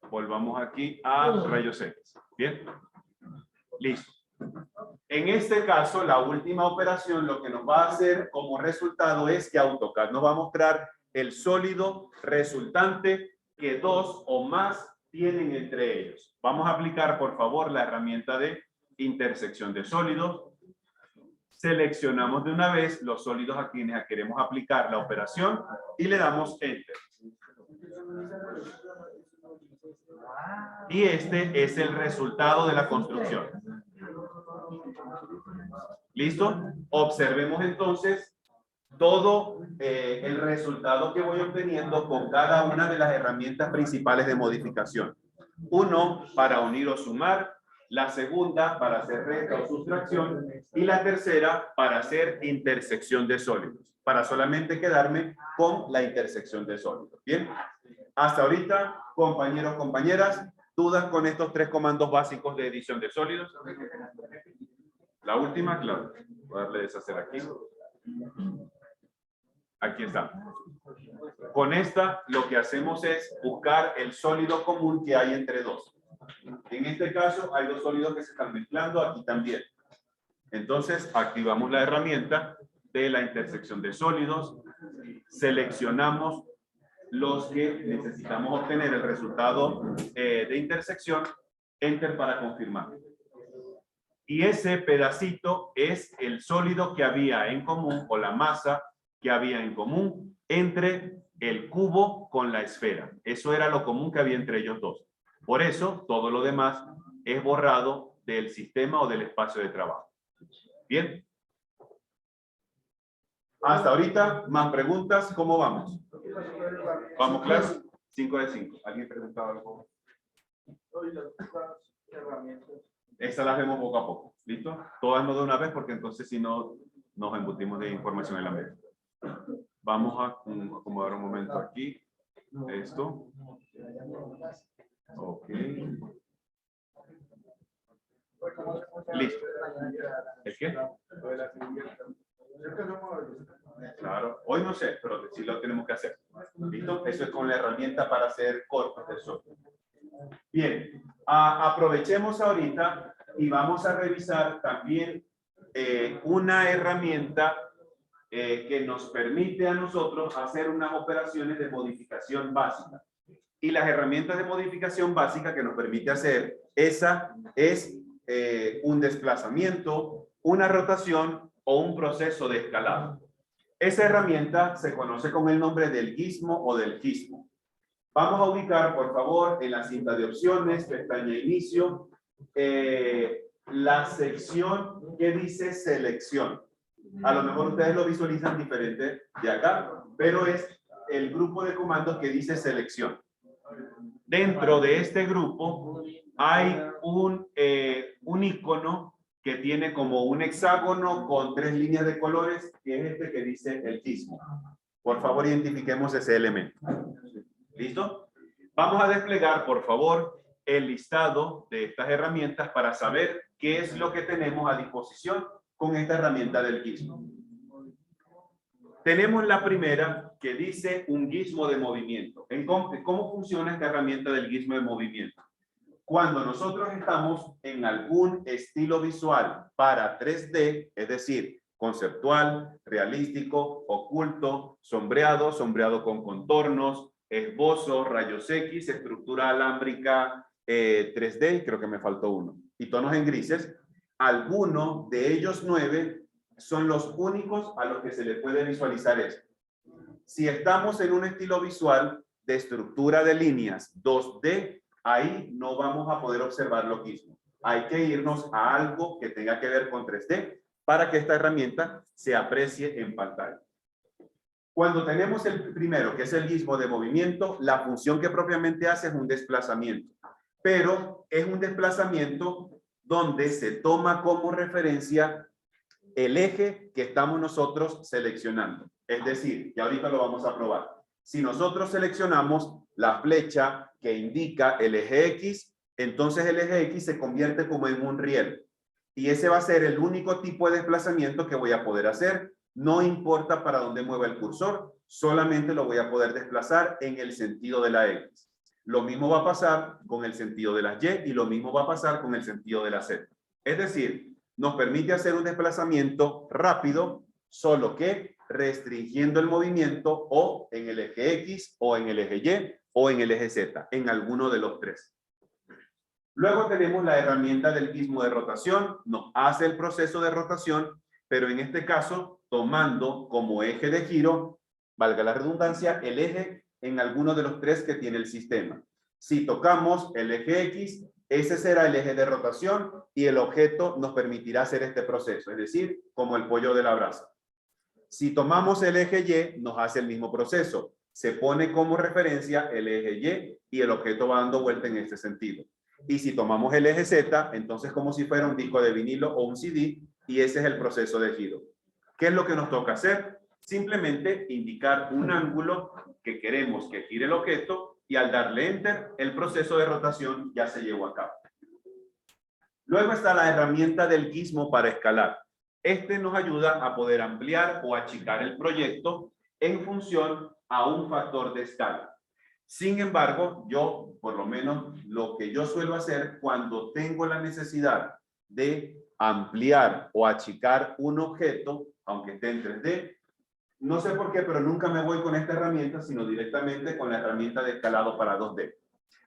Volvamos aquí a rayos X. Bien. Listo. En este caso, la última operación lo que nos va a hacer como resultado es que AutoCAD nos va a mostrar el sólido resultante que dos o más tienen entre ellos. Vamos a aplicar, por favor, la herramienta de intersección de sólidos. Seleccionamos de una vez los sólidos a quienes queremos aplicar la operación y le damos Enter. Y este es el resultado de la construcción. ¿Listo? Observemos entonces todo el resultado que voy obteniendo con cada una de las herramientas principales de modificación. Uno, para unir o sumar. La segunda, para hacer resta o sustracción. Y la tercera, para hacer intersección de sólidos. Para solamente quedarme con la intersección de sólidos. ¿Bien? Hasta ahorita, compañeros, compañeras, ¿dudas con estos tres comandos básicos de edición de sólidos? La última, claro. Voy a darle deshacer aquí. Aquí está. Con esta lo que hacemos es buscar el sólido común que hay entre dos. En este caso hay dos sólidos que se están mezclando, aquí también. Entonces activamos la herramienta de la intersección de sólidos, seleccionamos los que necesitamos obtener el resultado de intersección, enter para confirmar. Y ese pedacito es el sólido que había en común, o la masa que había en común entre el cubo con la esfera. Eso era lo común que había entre ellos dos. Por eso, todo lo demás es borrado del sistema o del espacio de trabajo. Bien. Hasta ahorita, más preguntas. ¿Cómo vamos? ¿Vamos, claro? 5 de 5. ¿Alguien preguntaba algo? Estas las vemos poco a poco. ¿Listo? Todas no de una vez, porque entonces si no, nos embutimos de información en la mesa. Vamos a acomodar un momento aquí. Esto. Ok. Listo. ¿El qué? Claro. Hoy no sé, pero sí lo tenemos que hacer. ¿Listo? Eso es con la herramienta para hacer cortes del software. Bien. Aprovechemos ahorita y vamos a revisar también una herramienta que nos permite a nosotros hacer unas operaciones de modificación básica. Y las herramientas de modificación básica que nos permite hacer esa es un desplazamiento, una rotación o un proceso de escalado. Esa herramienta se conoce con el nombre del gizmo o del gizmo. Vamos a ubicar, por favor, en la cinta de opciones, pestaña inicio, la sección que dice selección. A lo mejor ustedes lo visualizan diferente de acá, pero es el grupo de comandos que dice selección. Dentro de este grupo hay un icono que tiene como un hexágono con 3 líneas de colores, que es este que dice el gizmo. Por favor, identifiquemos ese elemento. ¿Listo? Vamos a desplegar, por favor, el listado de estas herramientas para saber qué es lo que tenemos a disposición con esta herramienta del gizmo. Tenemos la primera que dice un gizmo de movimiento. ¿Cómo funciona esta herramienta del gizmo de movimiento? Cuando nosotros estamos en algún estilo visual para 3D, es decir, conceptual, realístico, oculto, sombreado, sombreado con contornos, esbozo, rayos X, estructura alámbrica 3D, creo que me faltó uno, y tonos en grises, alguno de ellos 9 son los únicos a los que se le puede visualizar esto. Si estamos en un estilo visual de estructura de líneas 2D, ahí no vamos a poder observar lo mismo. Hay que irnos a algo que tenga que ver con 3D para que esta herramienta se aprecie en pantalla. Cuando tenemos el primero, que es el gizmo de movimiento, la función que propiamente hace es un desplazamiento. Pero es un desplazamiento donde se toma como referencia el eje que estamos nosotros seleccionando. Es decir, que ahorita lo vamos a probar. Si nosotros seleccionamos la flecha que indica el eje X, entonces el eje X se convierte como en un riel. Y ese va a ser el único tipo de desplazamiento que voy a poder hacer. No importa para dónde mueva el cursor, solamente lo voy a poder desplazar en el sentido de la X. Lo mismo va a pasar con el sentido de las Y y lo mismo va a pasar con el sentido de la Z. Es decir, nos permite hacer un desplazamiento rápido, solo que restringiendo el movimiento o en el eje X o en el eje Y o en el eje Z, en alguno de los tres. Luego tenemos la herramienta del gizmo de rotación, nos hace el proceso de rotación, pero en este caso tomando como eje de giro, valga la redundancia, el eje en alguno de los tres que tiene el sistema. Si tocamos el eje X, ese será el eje de rotación y el objeto nos permitirá hacer este proceso, es decir, como el pollo de la brasa. Si tomamos el eje Y, nos hace el mismo proceso. Se pone como referencia el eje Y y el objeto va dando vuelta en este sentido. Y si tomamos el eje Z, entonces como si fuera un disco de vinilo o un CD, y ese es el proceso de giro. ¿Qué es lo que nos toca hacer? Simplemente indicar un ángulo que queremos que gire el objeto y al darle Enter, el proceso de rotación ya se llevó a cabo. Luego está la herramienta del gizmo para escalar. Este nos ayuda a poder ampliar o achicar el proyecto en función a un factor de escala. Sin embargo, yo, por lo menos, lo que yo suelo hacer cuando tengo la necesidad de ampliar o achicar un objeto, aunque esté en 3D, no sé por qué, pero nunca me voy con esta herramienta, sino directamente con la herramienta de escalado para 2D.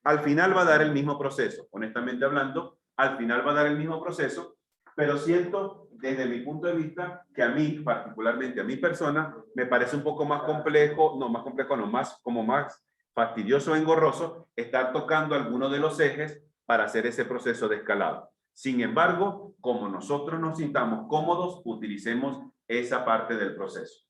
Al final va a dar el mismo proceso, honestamente hablando, al final va a dar el mismo proceso, pero siento desde mi punto de vista que a mí, particularmente a mi persona, me parece un poco más complejo, más fastidioso, engorroso, estar tocando alguno de los ejes para hacer ese proceso de escalado. Sin embargo, como nosotros nos sintamos cómodos, utilicemos esa parte del proceso.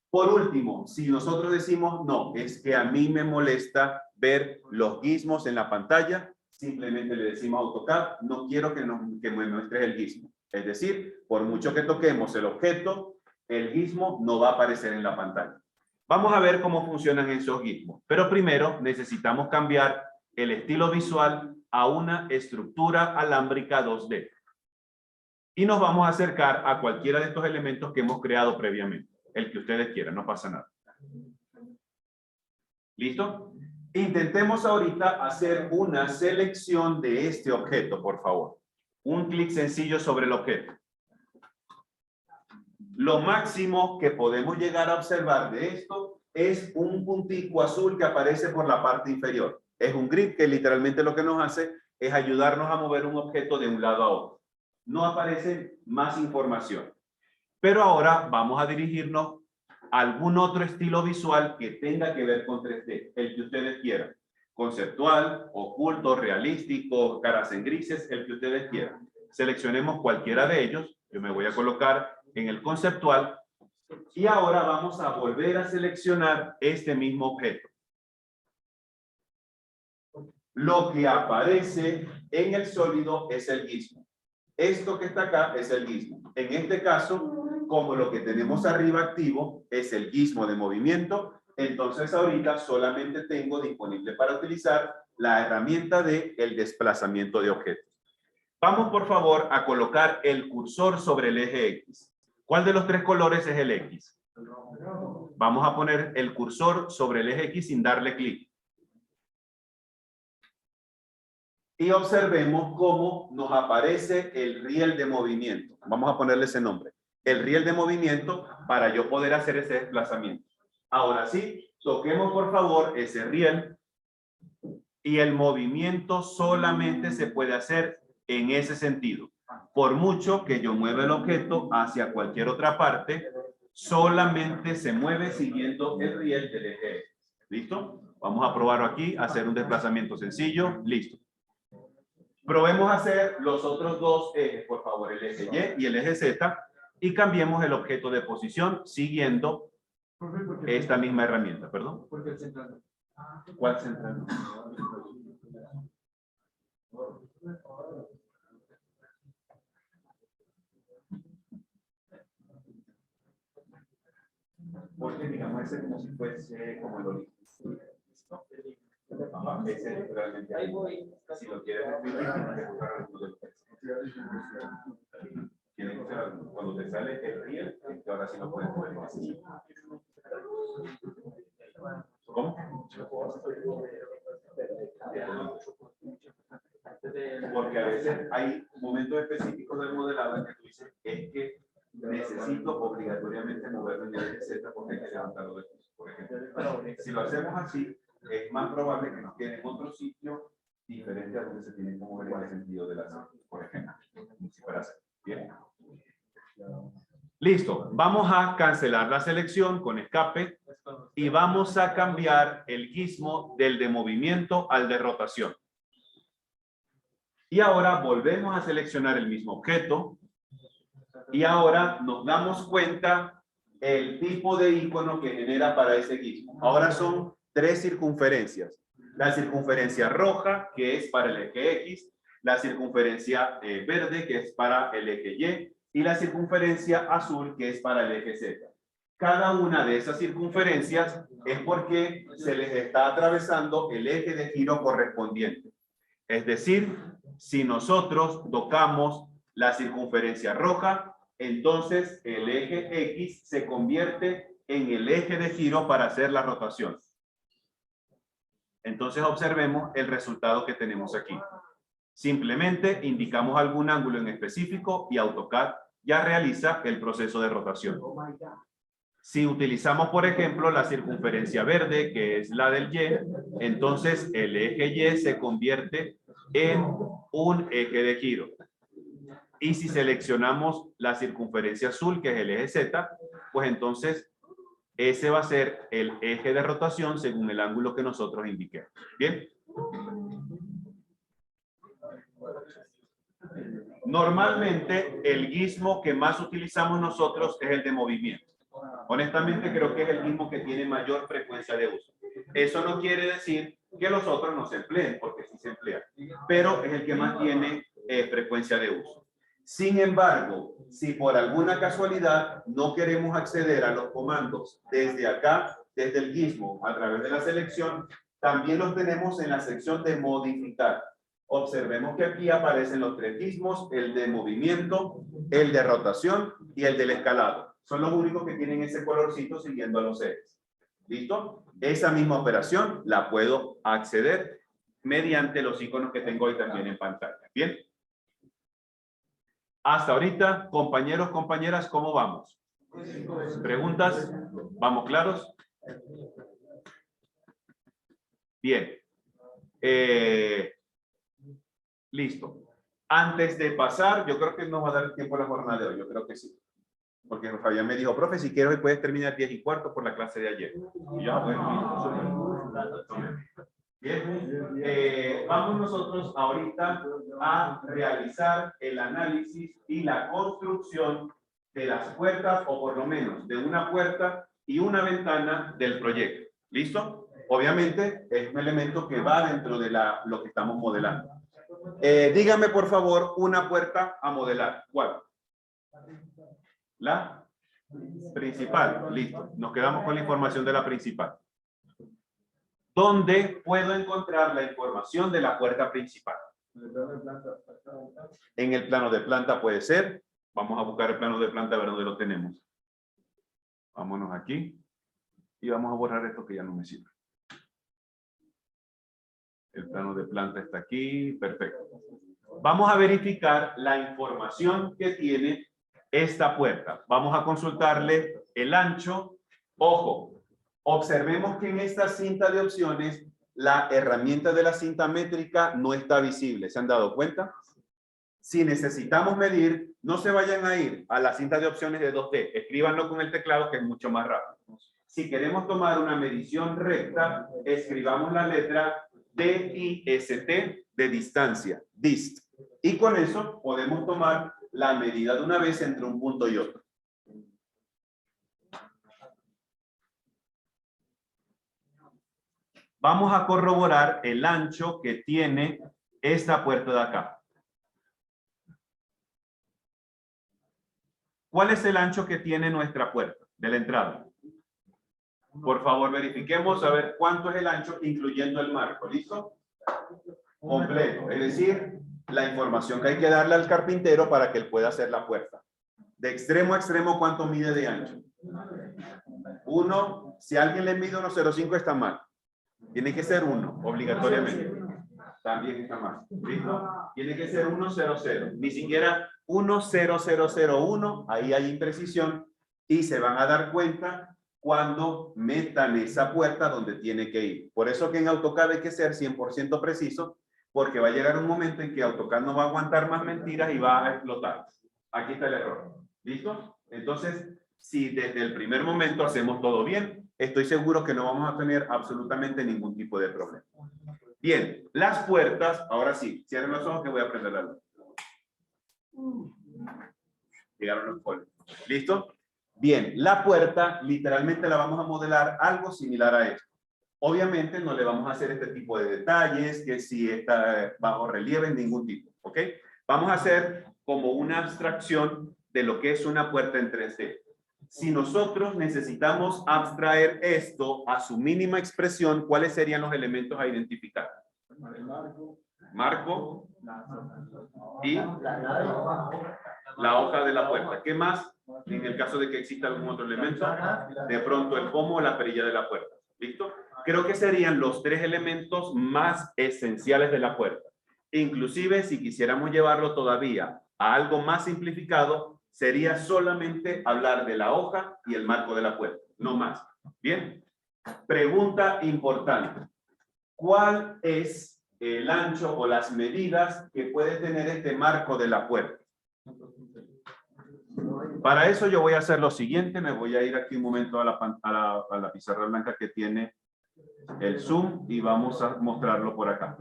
Por último, si nosotros decimos, no, es que a mí me molesta ver los gizmos en la pantalla, simplemente le decimos a AutoCAD, no quiero que me muestres el gizmo. Es decir, por mucho que toquemos el objeto, el gizmo no va a aparecer en la pantalla. Vamos a ver cómo funcionan esos gizmos. Pero primero necesitamos cambiar el estilo visual a una estructura alámbrica 2D. Y nos vamos a acercar a cualquiera de estos elementos que hemos creado previamente. El que ustedes quieran, no pasa nada. ¿Listo? Intentemos ahorita hacer una selección de este objeto, por favor. Un clic sencillo sobre el objeto. Lo máximo que podemos llegar a observar de esto es un puntico azul que aparece por la parte inferior. Es un grid que literalmente lo que nos hace es ayudarnos a mover un objeto de un lado a otro. No aparece más información. Pero ahora vamos a dirigirnos a algún otro estilo visual que tenga que ver con 3D, el que ustedes quieran. Conceptual, oculto, realístico, caras en grises, el que ustedes quieran. Seleccionemos cualquiera de ellos. Yo me voy a colocar en el conceptual. Y ahora vamos a volver a seleccionar este mismo objeto. Lo que aparece en el sólido es el gizmo. Esto que está acá es el gizmo. En este caso, como lo que tenemos arriba activo es el gizmo de movimiento, entonces ahorita solamente tengo disponible para utilizar la herramienta de el desplazamiento de objetos. Vamos por favor a colocar el cursor sobre el eje X. ¿Cuál de los tres colores es el X? Vamos a poner el cursor sobre el eje X sin darle clic. Y observemos cómo nos aparece el riel de movimiento. Vamos a ponerle ese nombre. El riel de movimiento para yo poder hacer ese desplazamiento. Ahora sí, toquemos por favor ese riel y el movimiento solamente se puede hacer en ese sentido. Por mucho que yo mueva el objeto hacia cualquier otra parte, solamente se mueve siguiendo el riel del eje. ¿Listo? Vamos a probarlo aquí, hacer un desplazamiento sencillo. Listo. Probemos hacer los otros dos ejes, por favor, el eje Y y el eje Z, y cambiemos el objeto de posición siguiendo esta misma herramienta, perdón. Porque el central. ¿Cuál central? Porque digamos ese como si fuese como el origen. Ese es realmente ahí. Si lo quieres escribir, tienes que buscar alguno de los textos. Tienes que buscar cuando te sale el riel, que ahora sí lo puedes poner más. ¿Cómo? Porque a veces hay momentos específicos del modelado en que tú dices, es que necesito obligatoriamente moverlo en el Z porque hay que levantarlo de piso, por ejemplo. Si lo hacemos así, es más probable que nos quede en otro sitio diferente a donde se tiene que mover en el sentido de la Z, por ejemplo. Si fuera así. Bien. Listo. Vamos a cancelar la selección con escape y vamos a cambiar el gizmo del de movimiento al de rotación. Y ahora volvemos a seleccionar el mismo objeto. Y ahora nos damos cuenta el tipo de icono que genera para ese gizmo. Ahora son 3 circunferencias. La circunferencia roja, que es para el eje X, la circunferencia verde, que es para el eje Y, y la circunferencia azul, que es para el eje Z. Cada una de esas circunferencias es porque se les está atravesando el eje de giro correspondiente. Es decir, si nosotros tocamos la circunferencia roja, entonces el eje X se convierte en el eje de giro para hacer la rotación. Entonces observemos el resultado que tenemos aquí. Simplemente indicamos algún ángulo en específico y AutoCAD ya realiza el proceso de rotación. Si utilizamos, por ejemplo, la circunferencia verde, que es la del Y, entonces el eje Y se convierte en un eje de giro. Y si seleccionamos la circunferencia azul, que es el eje Z, pues entonces ese va a ser el eje de rotación según el ángulo que nosotros indiquemos. ¿Bien? Normalmente el gizmo que más utilizamos nosotros es el de movimiento. Honestamente creo que es el gizmo que tiene mayor frecuencia de uso. Eso no quiere decir que los otros no se empleen, porque sí se emplean, pero es el que más tiene frecuencia de uso. Sin embargo, si por alguna casualidad no queremos acceder a los comandos desde acá, desde el gizmo, a través de la selección, también los tenemos en la sección de modificar. Observemos que aquí aparecen los tres gizmos, el de movimiento, el de rotación y el del escalado. Son los únicos que tienen ese colorcito siguiendo a los ejes. ¿Listo? Esa misma operación la puedo acceder mediante los iconos que tengo hoy también en pantalla. ¿Bien? Hasta ahorita, compañeros, compañeras, ¿cómo vamos? ¿Preguntas? ¿Vamos claros? Bien. Listo. Antes de pasar, yo creo que nos va a dar el tiempo a la jornada de hoy. Yo creo que sí. Porque Fabián me dijo, profe, si quieres hoy puedes terminar 10:15 por la clase de ayer. Y ya, bueno, bien. Vamos nosotros ahorita a realizar el análisis y la construcción de las puertas, o por lo menos de una puerta y una ventana del proyecto. ¿Listo? Obviamente es un elemento que va dentro de lo que estamos modelando. Dígame por favor una puerta a modelar. ¿Cuál? La principal. Listo. Nos quedamos con la información de la principal. ¿Dónde puedo encontrar la información de la puerta principal? En el plano de planta puede ser. Vamos a buscar el plano de planta a ver dónde lo tenemos. Vámonos aquí. Y vamos a borrar esto que ya no me sirve. El plano de planta está aquí. Perfecto. Vamos a verificar la información que tiene esta puerta. Vamos a consultarle el ancho. Ojo. Observemos que en esta cinta de opciones la herramienta de la cinta métrica no está visible. ¿Se han dado cuenta? Si necesitamos medir, no se vayan a ir a la cinta de opciones de 2D. Escríbanlo con el teclado que es mucho más rápido. Si queremos tomar una medición recta, escribamos la letra DIST de distancia, dist. Y con eso podemos tomar la medida de una vez entre un punto y otro. Vamos a corroborar el ancho que tiene esta puerta de acá. ¿Cuál es el ancho que tiene nuestra puerta de la entrada? Por favor, verifiquemos a ver cuánto es el ancho, incluyendo el marco. ¿Listo? Completo. Es decir, la información que hay que darle al carpintero para que él pueda hacer la puerta. De extremo a extremo, ¿cuánto mide de ancho? 1. Si alguien le mide 1,05 está mal. Tiene que ser 1, obligatoriamente. También está mal. ¿Listo? Tiene que ser 1,00. Ni siquiera 1,0001. Ahí hay imprecisión. Y se van a dar cuenta cuando metan esa puerta donde tiene que ir. Por eso que en AutoCAD hay que ser 100% preciso, porque va a llegar un momento en que AutoCAD no va a aguantar más mentiras y va a explotar. Aquí está el error. ¿Listo? Entonces, si desde el primer momento hacemos todo bien, estoy seguro que no vamos a tener absolutamente ningún tipo de problema. Bien, las puertas, ahora sí, cierren los ojos que voy a prender la luz. Llegaron los folios. ¿Listo? Bien, la puerta literalmente la vamos a modelar algo similar a esto. Obviamente no le vamos a hacer este tipo de detalles, que si está bajo relieve, ningún tipo, ¿ok? Vamos a hacer como una abstracción de lo que es una puerta en 3D. Si nosotros necesitamos abstraer esto a su mínima expresión, ¿cuáles serían los elementos a identificar? Marco y La hoja de la puerta. ¿Qué más? En el caso de que exista algún otro elemento, de pronto el pomo o la perilla de la puerta. ¿Listo? Creo que serían los 3 elementos más esenciales de la puerta. Inclusive, si quisiéramos llevarlo todavía a algo más simplificado, sería solamente hablar de la hoja y el marco de la puerta, no más. Bien. Pregunta importante. ¿Cuál es el ancho o las medidas que puede tener este marco de la puerta? Para eso yo voy a hacer lo siguiente. Me voy a ir aquí un momento a la pizarra blanca que tiene el zoom y vamos a mostrarlo por acá.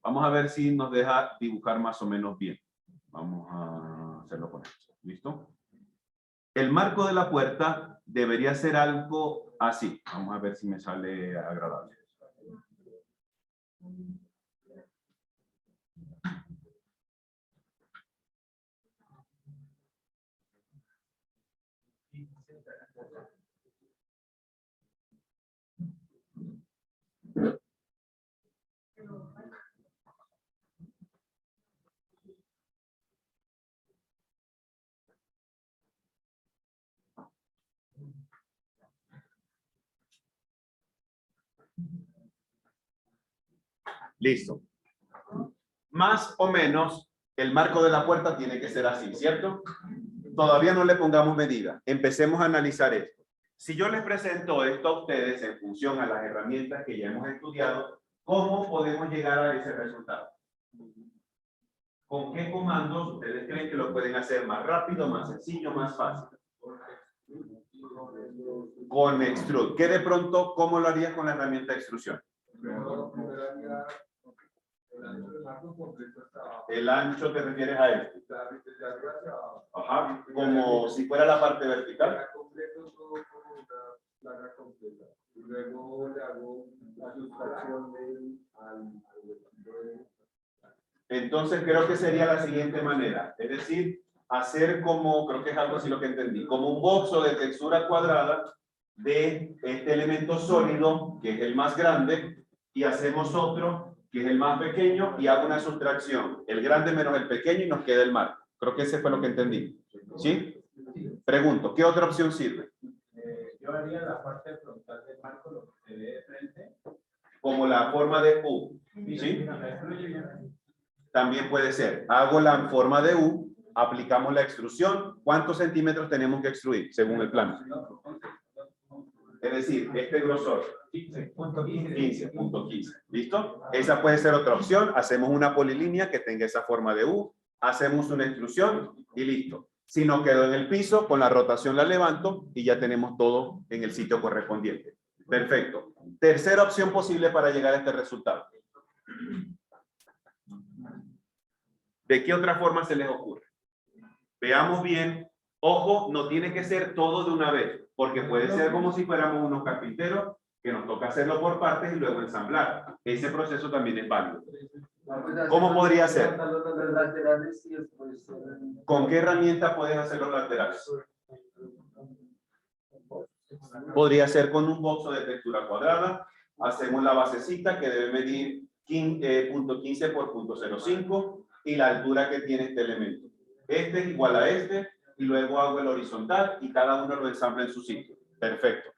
Vamos a ver si nos deja dibujar más o menos bien. Vamos a hacerlo con esto. ¿Listo? El marco de la puerta debería ser algo así. Vamos a ver si me sale agradable. Listo. Más o menos el marco de la puerta tiene que ser así, ¿cierto? Todavía no le pongamos medida. Empecemos a analizar esto. Si yo les presento esto a ustedes en función a las herramientas que ya hemos estudiado, ¿cómo podemos llegar a ese resultado? ¿Con qué comandos ustedes creen que lo pueden hacer más rápido, más sencillo, más fácil? Con extrude. ¿Qué de pronto, cómo lo harías con la herramienta de extrusión? El ancho te refieres a este. Ajá, como si fuera la parte vertical. Y luego le hago la sustracción Entonces creo que sería la siguiente manera. Es decir, hacer como, creo que es algo así lo que entendí, como un boxo de textura cuadrada de este elemento sólido, que es el más grande, y hacemos otro, que es el más pequeño, y hago una sustracción. El grande menos el pequeño y nos queda el marco. Creo que ese fue lo que entendí. ¿Sí? Pregunto, ¿qué otra opción sirve? Yo haría la parte frontal del marco, lo que se ve de frente. Como la forma de U. ¿Sí? También puede ser. Hago la forma de U, aplicamos la extrusión. ¿Cuántos centímetros tenemos que extruir según el plano? Es decir, este grosor. 15.15. ¿Listo? Esa puede ser otra opción. Hacemos una polilínea que tenga esa forma de U. Hacemos una extrusión y listo. Si no quedó en el piso, con la rotación la levanto y ya tenemos todo en el sitio correspondiente. Perfecto. Tercera opción posible para llegar a este resultado. ¿De qué otra forma se les ocurre? Veamos bien. Ojo, no tiene que ser todo de una vez, porque puede ser como si fuéramos unos carpinteros que nos toca hacerlo por partes y luego ensamblar. Ese proceso también es válido. ¿Cómo podría ser? ¿Con qué herramienta puedes hacer los laterales? Podría ser con un boxo de textura cuadrada. Hacemos la basecita que debe medir 0.15 por 0.05 y la altura que tiene este elemento. Este es igual a este y luego hago el horizontal y cada uno lo ensambla en su sitio. Perfecto.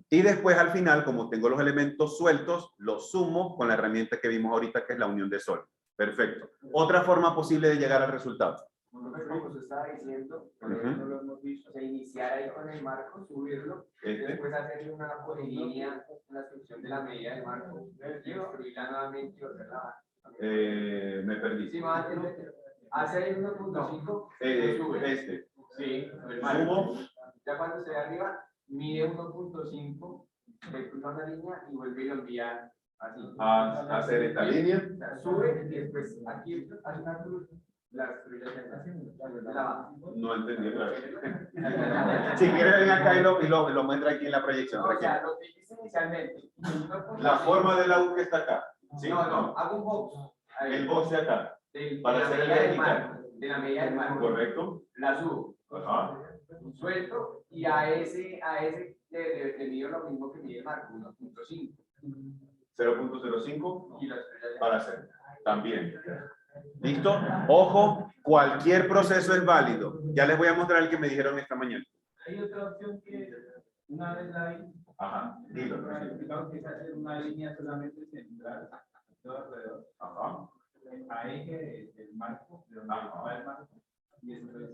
Y después al final, como tengo los elementos sueltos, los sumo con la herramienta que vimos ahorita, que es la unión de sol. Perfecto. Otra forma posible de llegar al resultado. Como se estaba diciendo, no lo hemos visto, iniciar ahí con el marco, subirlo, después hacerle una polilínea, una extrusión de la medida del marco, destruirla nuevamente y volverla. Me perdí. Sí, hace 1.5, este. Sí, Subo. Ya cuando esté arriba, mide 1.5, le cruza una línea y vuelve y lo envía así. A hacer esta línea. Sube y después aquí hace una cruz. No entendí otra vez. Si quieres ven acá y lo muestra aquí en la proyección. No, o sea, lo que hice inicialmente. La forma de la U que está acá. ¿Sí? No, hago un box. El box de acá. Para hacer el vertical. De la medida del marco. Correcto. La subo. Ajá. Suelto y a ese le mido lo mismo que mide el marco, 1.5. 0.05 para hacer. También. ¿Listo? Ojo, cualquier proceso es válido. Ya les voy a mostrar el que me dijeron esta mañana. Hay otra opción que una vez hay, Ajá, dilo. digamos que es hacer una línea solamente central, todo alrededor. Ajá. A eje del marco, de donde va el marco. Y después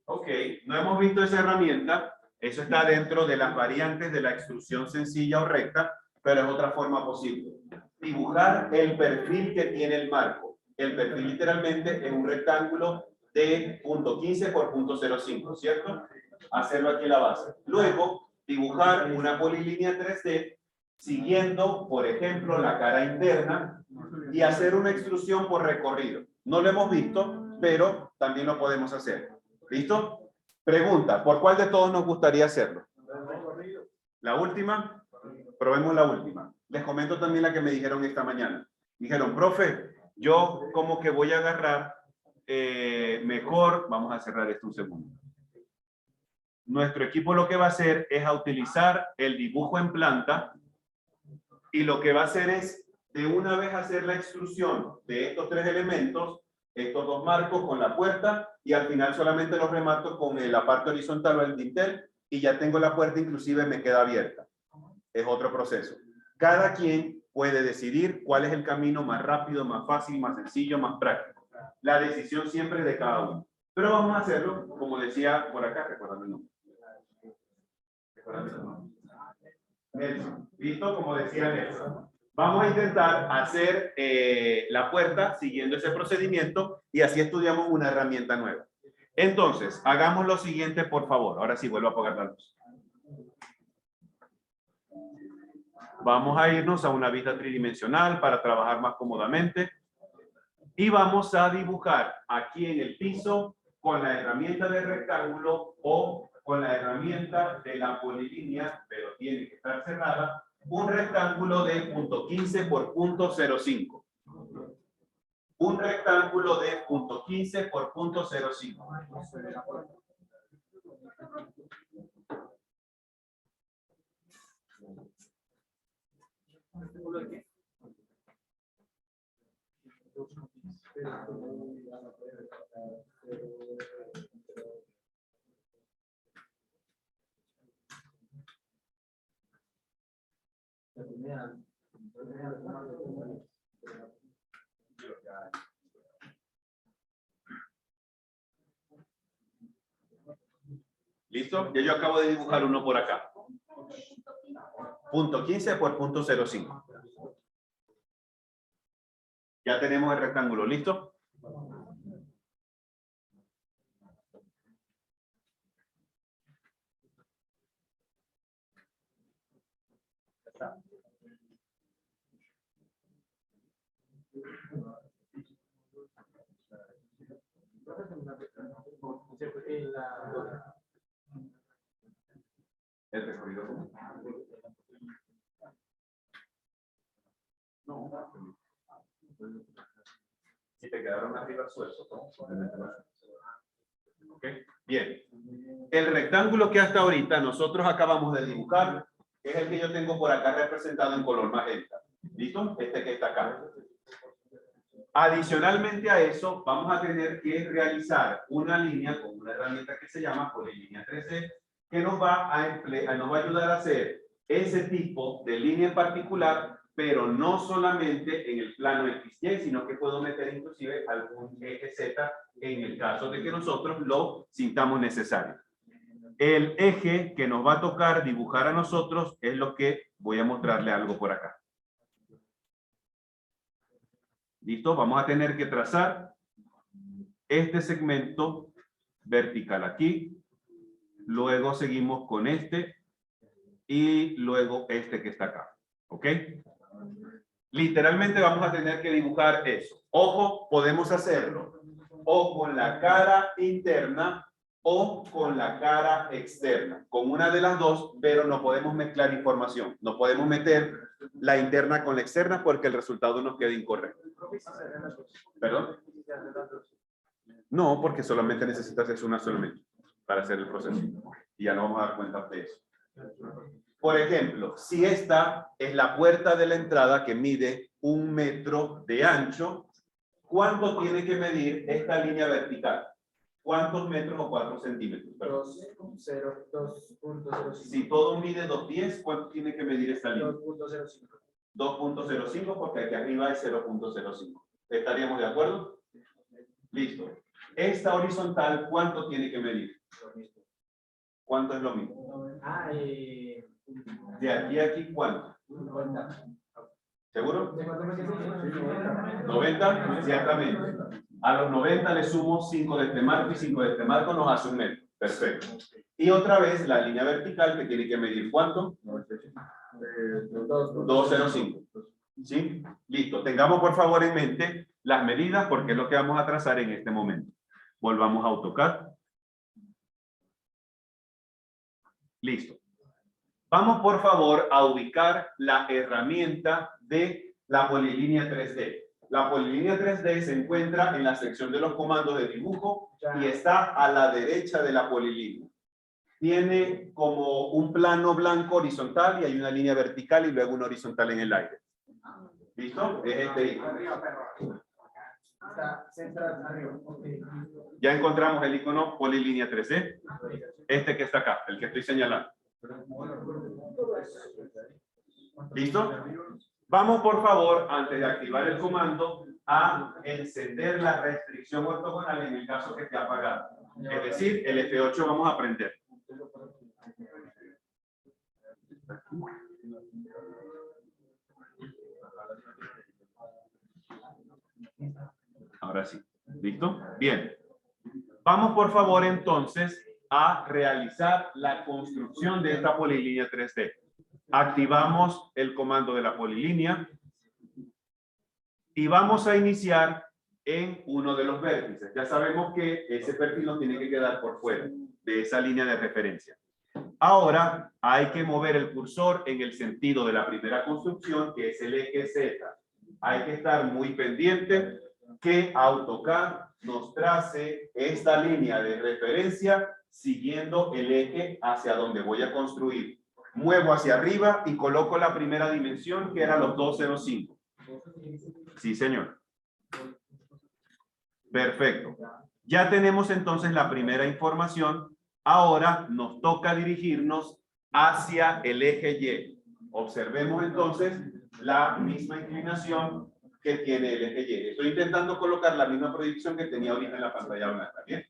Ok, no hemos visto esa herramienta. Eso está dentro de las variantes de la extrusión sencilla o recta, pero es otra forma posible. Dibujar el perfil que tiene el marco. El perfil literalmente es un rectángulo de 0.15 por 0.05, ¿cierto? Hacerlo aquí en la base. Luego, dibujar una polilínea 3D siguiendo, por ejemplo, la cara interna y hacer una extrusión por recorrido. No lo hemos visto, pero también lo podemos hacer. ¿Listo? Pregunta, ¿por cuál de todos nos gustaría hacerlo? ¿La última? Probemos la última. Les comento también la que me dijeron esta mañana. Dijeron, profe, yo como que voy a agarrar mejor, vamos a cerrar esto un segundo. Nuestro equipo lo que va a hacer es a utilizar el dibujo en planta y lo que va a hacer es de una vez hacer la extrusión de estos tres elementos, estos dos marcos con la puerta y al final solamente los remato con la parte horizontal o el dintel y ya tengo la puerta, inclusive me queda abierta. Es otro proceso. Cada quien puede decidir cuál es el camino más rápido, más fácil, más sencillo, más práctico. La decisión siempre es de cada uno. Pero vamos a hacerlo, como decía por acá, recuérdame el nombre. Nelson. ¿Listo? Como decía Nelson. Vamos a intentar hacer la puerta siguiendo ese procedimiento y así estudiamos una herramienta nueva. Entonces, hagamos lo siguiente, por favor. Ahora sí, vuelvo a apagar la luz. Vamos a irnos a una vista tridimensional para trabajar más cómodamente. Y vamos a dibujar aquí en el piso con la herramienta del rectángulo o con la herramienta de la polilínea, pero tiene que estar cerrada, un rectángulo de 0.15 por 0.05. Un rectángulo de 0.15 por 0.05. ¿Listo? Ya yo acabo de dibujar uno por acá. 0.15 por 0.05. Ya tenemos el rectángulo, ¿listo? El recorrido. No. Si te quedaron arriba sueltos. ¿Ok? Bien. El rectángulo que hasta ahorita nosotros acabamos de dibujar es el que yo tengo por acá representado en color magenta. ¿Listo? Este que está acá. Adicionalmente a eso, vamos a tener que realizar una línea con una herramienta que se llama polilínea 3D, que nos va a ayudar a hacer ese tipo de línea en particular, pero no solamente en el plano XY, sino que puedo meter inclusive algún eje Z en el caso de que nosotros lo sintamos necesario. El eje que nos va a tocar dibujar a nosotros es lo que voy a mostrarle algo por acá. ¿Listo? Vamos a tener que trazar este segmento vertical aquí. Luego seguimos con este. Y luego este que está acá. ¿Ok? Literalmente vamos a tener que dibujar eso. Ojo, podemos hacerlo o con la cara interna o con la cara externa. Con una de las dos, pero no podemos mezclar información. No podemos meter la interna con la externa porque el resultado nos queda incorrecto. ¿Perdón? No, porque solamente necesitas hacer una solamente para hacer el proceso. Y ya no vamos a dar cuenta de eso. Por ejemplo, si esta es la puerta de la entrada que mide 1 metro de ancho ¿cuánto tiene que medir esta línea vertical? ¿Cuántos metros o 4 centímetros? Perdón. 2.05. Si todo mide 2.10, ¿cuánto tiene que medir esta línea? 2.05. 2.05 porque aquí arriba es 0.05. ¿Estaríamos de acuerdo? Listo. Esta horizontal, ¿cuánto tiene que medir? ¿Cuánto es lo mismo? De aquí a aquí, ¿cuánto? 50. ¿Seguro? 90, ciertamente. A los 90 le sumo 5 de este marco y 5 de este marco nos hace un metro. Perfecto. Y otra vez la línea vertical que tiene que medir ¿cuánto? 205. ¿Sí? Listo. Tengamos por favor en mente las medidas porque es lo que vamos a trazar en este momento. Volvamos a AutoCAD. Listo. Vamos por favor a ubicar la herramienta de la polilínea 3D. La polilínea 3D se encuentra en la sección de los comandos de dibujo y está a la derecha de la polilínea. Tiene como un plano blanco horizontal y hay una línea vertical y luego una horizontal en el aire. ¿Listo? Es este icono. Ya encontramos el icono polilínea 3D. Este que está acá, el que estoy señalando. ¿Listo? Vamos por favor, antes de activar el comando, a encender la restricción ortogonal en el caso que esté apagada. Es decir, el F8 vamos a prender. Ahora sí. ¿Listo? Bien. Vamos por favor entonces a realizar la construcción de esta polilínea 3D. Activamos el comando de la polilínea y vamos a iniciar en uno de los vértices. Ya sabemos que ese perfil nos tiene que quedar por fuera de esa línea de referencia. Ahora hay que mover el cursor en el sentido de la primera construcción, que es el eje Z. Hay que estar muy pendiente que AutoCAD nos trace esta línea de referencia siguiendo el eje hacia donde voy a construir. Muevo hacia arriba y coloco la primera dimensión que era los 205. Sí, señor. Perfecto. Ya tenemos entonces la primera información. Ahora nos toca dirigirnos hacia el eje Y. Observemos entonces la misma inclinación que tiene el eje Y. Estoy intentando colocar la misma proyección que tenía ahorita en la pantalla blanca. Bien.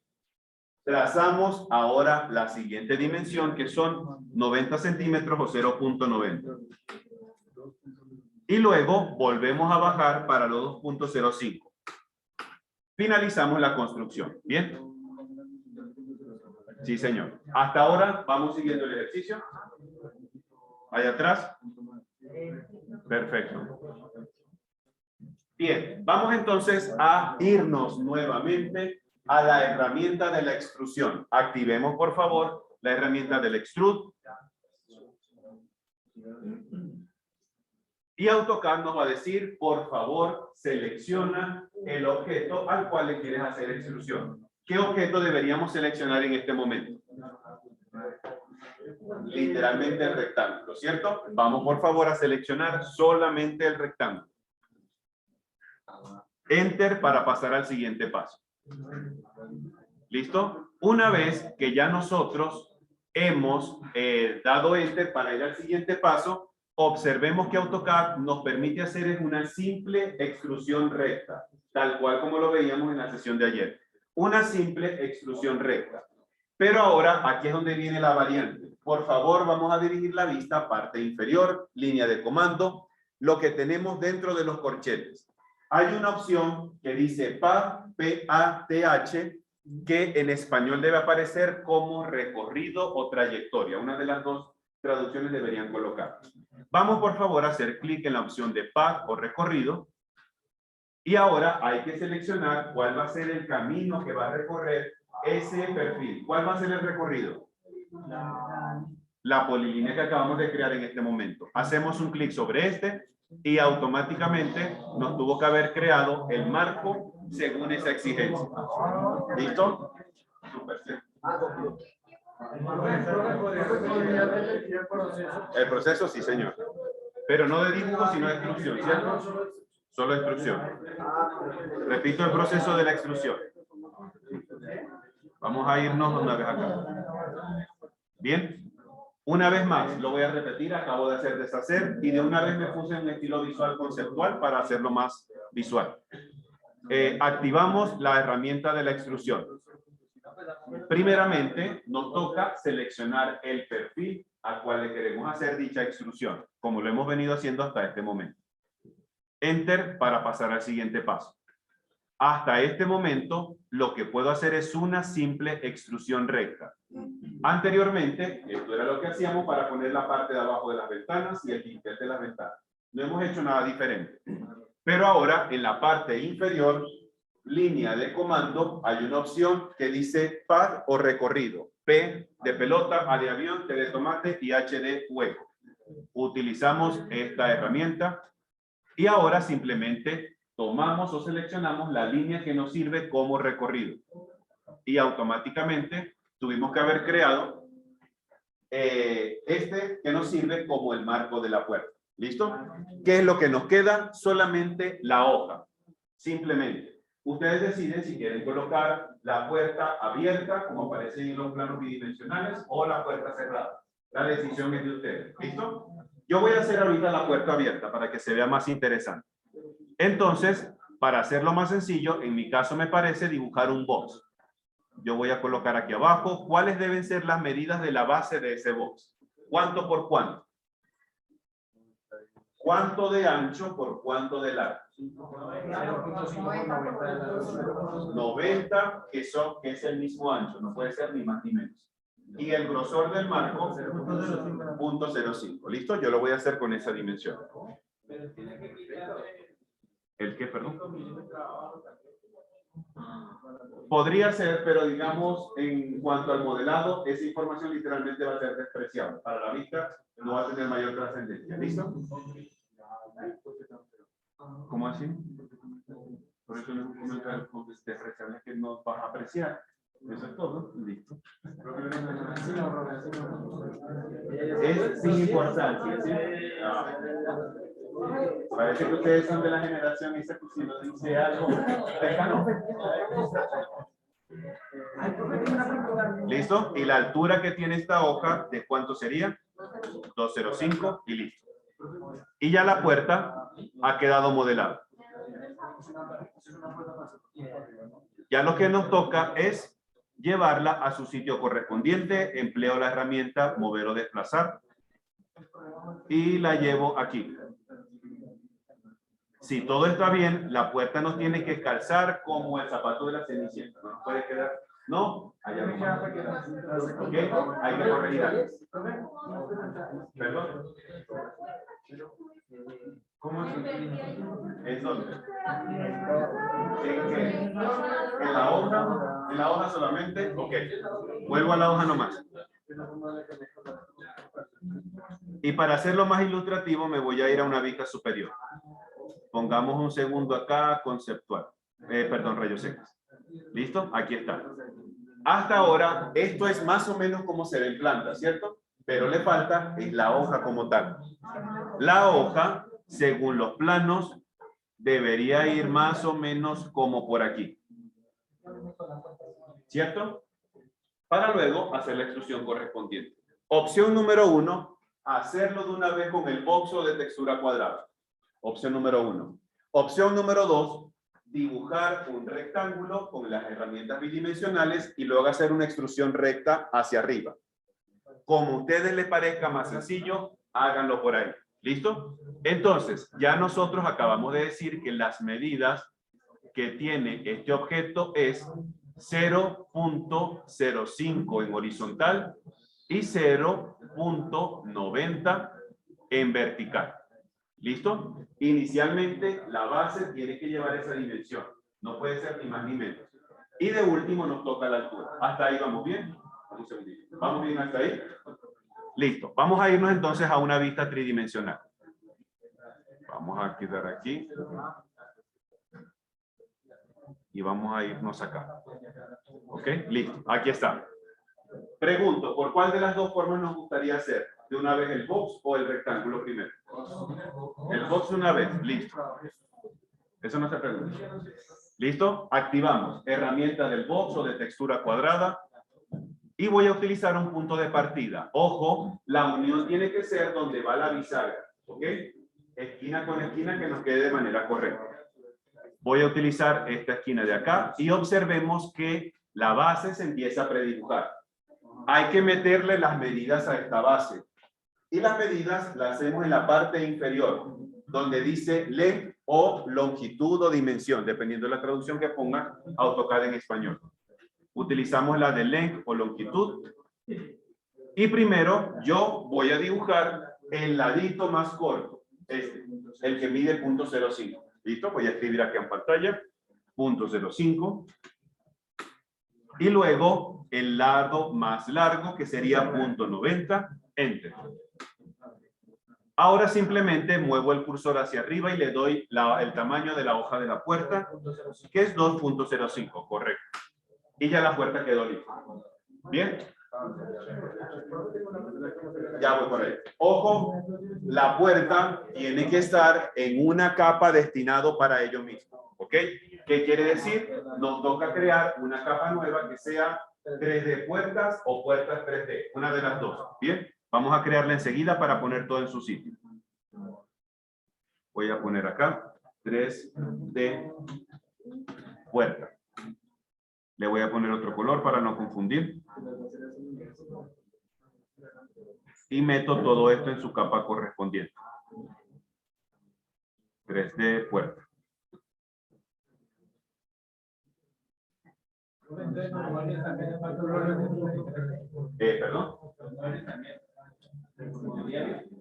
Trazamos ahora la siguiente dimensión que son 90 centímetros o 0.90. Y luego volvemos a bajar para los 2.05. Finalizamos la construcción. ¿Bien? Sí, señor. Hasta ahora vamos siguiendo el ejercicio. Allá atrás. Perfecto. Bien, vamos entonces a irnos nuevamente a la herramienta de la extrusión. Activemos, por favor, la herramienta del extrude. Y AutoCAD nos va a decir, por favor, selecciona el objeto al cual le quieres hacer extrusión. ¿Qué objeto deberíamos seleccionar en este momento? Literalmente el rectángulo, ¿cierto? Vamos, por favor, a seleccionar solamente el rectángulo. Enter para pasar al siguiente paso. ¿Listo? Una vez que ya nosotros hemos dado Enter para ir al siguiente paso, observemos que AutoCAD nos permite hacer una simple extrusión recta, tal cual como lo veíamos en la sesión de ayer. Una simple extrusión recta. Pero ahora, aquí es donde viene la variante. Por favor, vamos a dirigir la vista, parte inferior, línea de comando, lo que tenemos dentro de los corchetes. Hay una opción que dice PATH, P-A-T-H, que en español debe aparecer como recorrido o trayectoria. Una de las dos traducciones deberían colocar. Vamos por favor a hacer clic en la opción de PATH o recorrido. Y ahora hay que seleccionar cuál va a ser el camino que va a recorrer ese perfil. ¿Cuál va a ser el recorrido? La polilínea que acabamos de crear en este momento. Hacemos un clic sobre este y automáticamente nos tuvo que haber creado el marco según esa exigencia. ¿Listo? Súper. El proceso, sí, señor. Pero no de dibujo, sino de extrusión, ¿cierto? Solo extrusión. Repito el proceso de la extrusión. Vamos a irnos una vez acá. Bien. Una vez más, lo voy a repetir, acabo de hacer deshacer y de una vez me puse en un estilo visual conceptual para hacerlo más visual. Activamos la herramienta de la extrusión. Primeramente, nos toca seleccionar el perfil al cual le queremos hacer dicha extrusión, como lo hemos venido haciendo hasta este momento. Enter para pasar al siguiente paso. Hasta este momento, lo que puedo hacer es una simple extrusión recta. Anteriormente, esto era lo que hacíamos para poner la parte de abajo de las ventanas y el dintel de las ventanas. No hemos hecho nada diferente. Pero ahora, en la parte inferior, línea de comando, hay una opción que dice pad o recorrido. P de pelota, A de avión, T de tomate y H de hueco. Utilizamos esta herramienta y ahora simplemente tomamos o seleccionamos la línea que nos sirve como recorrido. Y automáticamente tuvimos que haber creado este que nos sirve como el marco de la puerta. ¿Listo? ¿Qué es lo que nos queda? Solamente la hoja. Simplemente. Ustedes deciden si quieren colocar la puerta abierta, como aparece en los planos bidimensionales, o la puerta cerrada. La decisión es de ustedes. ¿Listo? Yo voy a hacer ahorita la puerta abierta para que se vea más interesante. Entonces, para hacerlo más sencillo, en mi caso me parece dibujar un box. Yo voy a colocar aquí abajo cuáles deben ser las medidas de la base de ese box. ¿Cuánto por cuánto? ¿Cuánto de ancho por cuánto de largo? 90, que es el mismo ancho, no puede ser ni más ni menos. Y el grosor del marco, 0.05. ¿Listo? Yo lo voy a hacer con esa dimensión. ¿El qué, perdón? Podría ser, pero digamos, en cuanto al modelado, esa información literalmente va a ser despreciable. Para la vista no va a tener mayor trascendencia. ¿Listo? ¿Cómo así? Por eso no es un comentario despreciable que no vas a apreciar. Eso es todo. Listo. Es sin importancia, ¿sí? Parece que ustedes son de la generación esa que si no dice algo, ¿listo? Y la altura que tiene esta hoja, ¿de cuánto sería? 205 y listo. Y ya la puerta ha quedado modelada. Ya lo que nos toca es llevarla a su sitio correspondiente. Empleo la herramienta mover o desplazar y la llevo aquí. Si todo está bien, la puerta nos tiene que calzar como el zapato de la Cenicienta. No nos puede quedar. No, allá no. Ok, hay que corregir algo. ¿Perdón? ¿Cómo es? ¿En dónde? ¿En qué? ¿En la hoja? ¿En la hoja solamente? Ok. Vuelvo a la hoja nomás. Y para hacerlo más ilustrativo me voy a ir a una vista superior. Pongamos un segundo acá, conceptual. Perdón, rayos X. ¿Listo? Aquí está. Hasta ahora, esto es más o menos como se ve en planta, ¿cierto? Pero le falta es la hoja como tal. La hoja, según los planos, debería ir más o menos como por aquí. ¿Cierto? Para luego hacer la extrusión correspondiente. Opción número 1, hacerlo de una vez con el boxo de textura cuadrada. Opción número 1. Opción número 2, dibujar un rectángulo con las herramientas bidimensionales y luego hacer una extrusión recta hacia arriba. Como a ustedes les parezca más sencillo, háganlo por ahí. ¿Listo? Entonces, ya nosotros acabamos de decir que las medidas que tiene este objeto es 0.05 en horizontal y 0.90 en vertical. ¿Listo? Inicialmente la base tiene que llevar esa dimensión. No puede ser ni más ni menos. Y de último nos toca la altura. ¿Hasta ahí vamos bien? Un segundito. ¿Vamos bien hasta ahí? Listo. Vamos a irnos entonces a una vista tridimensional. Vamos a quedar aquí. Y vamos a irnos acá. ¿Ok? Listo. Aquí está. Pregunto, ¿por cuál de las dos formas nos gustaría hacer? de una vez el box o el rectángulo primero? El box una vez, listo. Eso no se pregunta. ¿Listo? Activamos herramienta del box o de textura cuadrada. Y voy a utilizar un punto de partida. Ojo, la unión tiene que ser donde va la bisagra. ¿Ok? Esquina con esquina que nos quede de manera correcta. Voy a utilizar esta esquina de acá y observemos que la base se empieza a predibujar. Hay que meterle las medidas a esta base. Y las medidas las hacemos en la parte inferior, donde dice length o longitud o dimensión, dependiendo de la traducción que ponga AutoCAD en español. Utilizamos la de length o longitud. Y primero yo voy a dibujar el ladito más corto, este, el que mide 0.05. ¿Listo? Voy a escribir aquí en pantalla 0.05. Y luego el lado más largo, que sería 0.90. Enter. Ahora simplemente muevo el cursor hacia arriba y le doy el tamaño de la hoja de la puerta, que es 2.05, correcto. Y ya la puerta quedó lista. ¿Bien? Ya voy por ahí. Ojo, la puerta tiene que estar en una capa destinado para ello mismo. ¿Ok? ¿Qué quiere decir? Nos toca crear una capa nueva que sea 3D puertas o puertas 3D. Una de las dos. ¿Bien? Vamos a crearla enseguida para poner todo en su sitio. Voy a poner acá 3D puerta. Le voy a poner otro color para no confundir. Y meto todo esto en su capa correspondiente. 3D puerta. Perdón.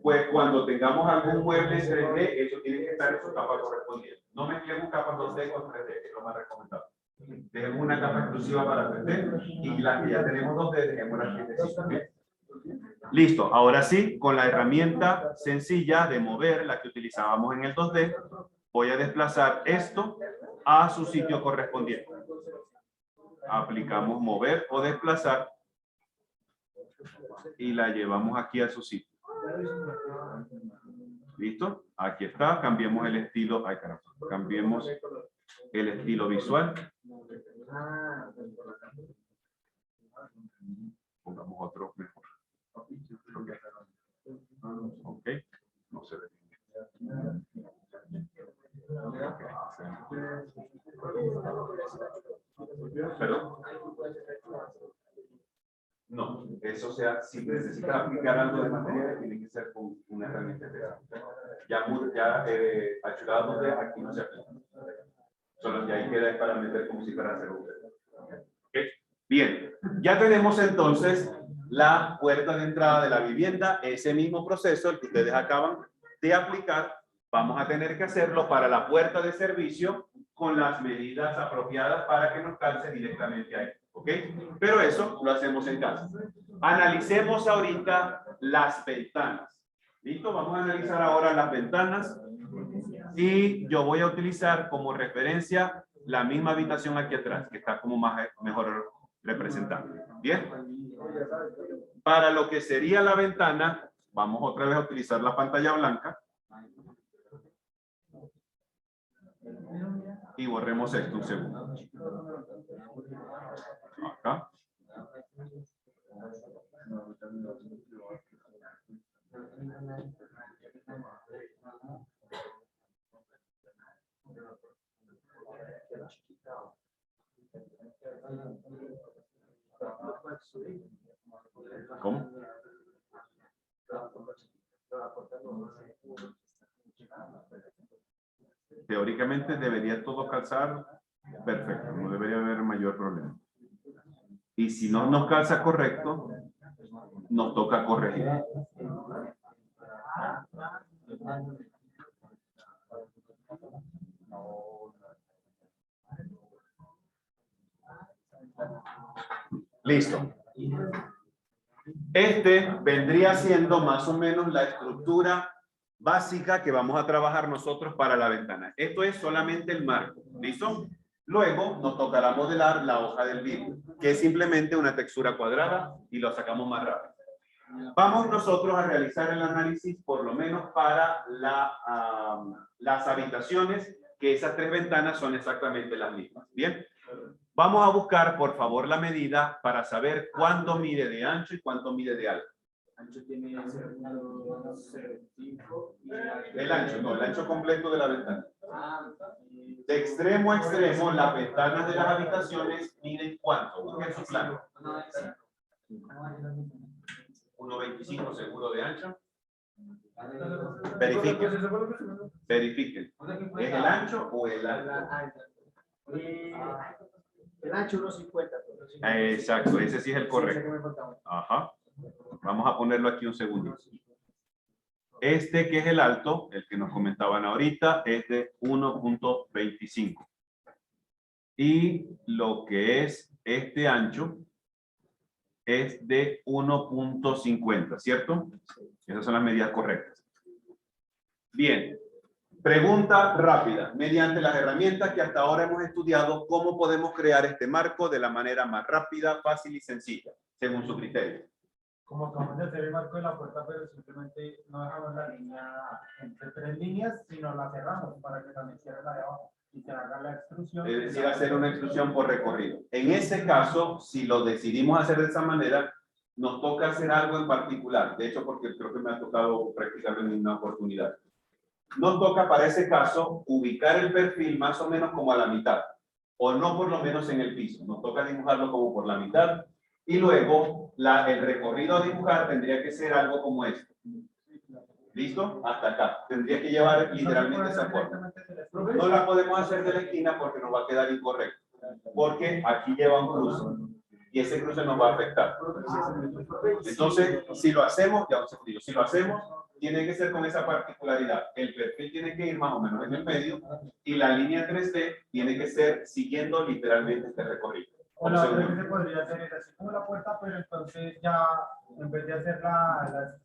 Pues cuando tengamos algún mueble en 3D, eso tiene que estar en su capa correspondiente. No mezclemos capas 2D con 3D, que es lo más recomendable. Dejemos una capa exclusiva para 3D y las que ya tenemos 2D, dejemos las que necesitamos. Listo, ahora sí, con la herramienta sencilla de mover, la que utilizábamos en el 2D, voy a desplazar esto a su sitio correspondiente. Aplicamos mover o desplazar y la llevamos aquí a su sitio. ¿Listo? Aquí está, cambiemos el estilo. Ay, caramba. Cambiemos el estilo visual. Pongamos otro mejor. Ok, no se ve. ¿Perdón? No, eso sea, si necesitas aplicar algo de materia, tiene que ser con una herramienta especial. Ya achurado de aquí no se aplica. Solo que ahí queda para meter como si fuera hacer un. ¿Okay? Bien, ya tenemos entonces la puerta de entrada de la vivienda. Ese mismo proceso, el que ustedes acaban de aplicar, vamos a tener que hacerlo para la puerta de servicio con las medidas apropiadas para que nos calce directamente ahí. ¿Ok? Pero eso lo hacemos en casa. Analicemos ahorita las ventanas. ¿Listo? Vamos a analizar ahora las ventanas. Y yo voy a utilizar como referencia la misma habitación aquí atrás, que está como mejor representada. ¿Bien? Para lo que sería la ventana, vamos otra vez a utilizar la pantalla blanca. Y borremos esto un segundo. Acá. ¿Cómo? Teóricamente debería todo calzar perfecto, no debería haber mayor problema. Y si no nos calza correcto, nos toca corregir. Listo. Este vendría siendo más o menos la estructura básica que vamos a trabajar nosotros para la ventana. Esto es solamente el marco. ¿Listo? Luego nos tocará modelar la hoja del vidrio, que es simplemente una textura cuadrada y lo sacamos más rápido. Vamos nosotros a realizar el análisis por lo menos para las habitaciones, que esas 3 ventanas son exactamente las mismas. Bien, vamos a buscar por favor la medida para saber cuánto mide de ancho y cuánto mide de alto. Ancho tiene 0.05 y El ancho, no, el ancho completo de la ventana. De extremo a extremo, las ventanas de las habitaciones miden ¿cuánto? Busquen su plano. 1.25 seguro de ancho. Verifiquen. Verifiquen. ¿Es el ancho o el alto? El ancho 1.50. Exacto, ese sí es el correcto. Ajá. Vamos a ponerlo aquí un segundo. Este que es el alto, el que nos comentaban ahorita, es de 1.25. Y lo que es este ancho es de 1.50, ¿cierto? Esas son las medidas correctas. Bien. Pregunta rápida. Mediante las herramientas que hasta ahora hemos estudiado, ¿cómo podemos crear este marco de la manera más rápida, fácil y sencilla, según su criterio? Como acabamos de hacer el marco de la puerta, pero simplemente no dejamos la línea entre 3 líneas, sino la cerramos para que también cierre la de abajo y se haga la extrusión. Es decir, hacer una extrusión por recorrido. En ese caso, si lo decidimos hacer de esa manera, nos toca hacer algo en particular. De hecho, porque creo que me ha tocado practicarlo en una oportunidad. Nos toca para ese caso ubicar el perfil más o menos como a la mitad, o no por lo menos en el piso. Nos toca dibujarlo como por la mitad. Y luego, el recorrido a dibujar tendría que ser algo como esto. ¿Listo? Hasta acá. Tendría que llevar literalmente esa forma. No la podemos hacer de la esquina porque nos va a quedar incorrecto. Porque aquí lleva un cruce. Y ese cruce nos va a afectar. Entonces, si lo hacemos, ya os digo, si lo hacemos, tiene que ser con esa particularidad. El perfil tiene que ir más o menos en el medio y la línea 3D tiene que ser siguiendo literalmente este recorrido. O la otra que se podría hacer es así como la puerta, pero entonces ya en vez de hacer la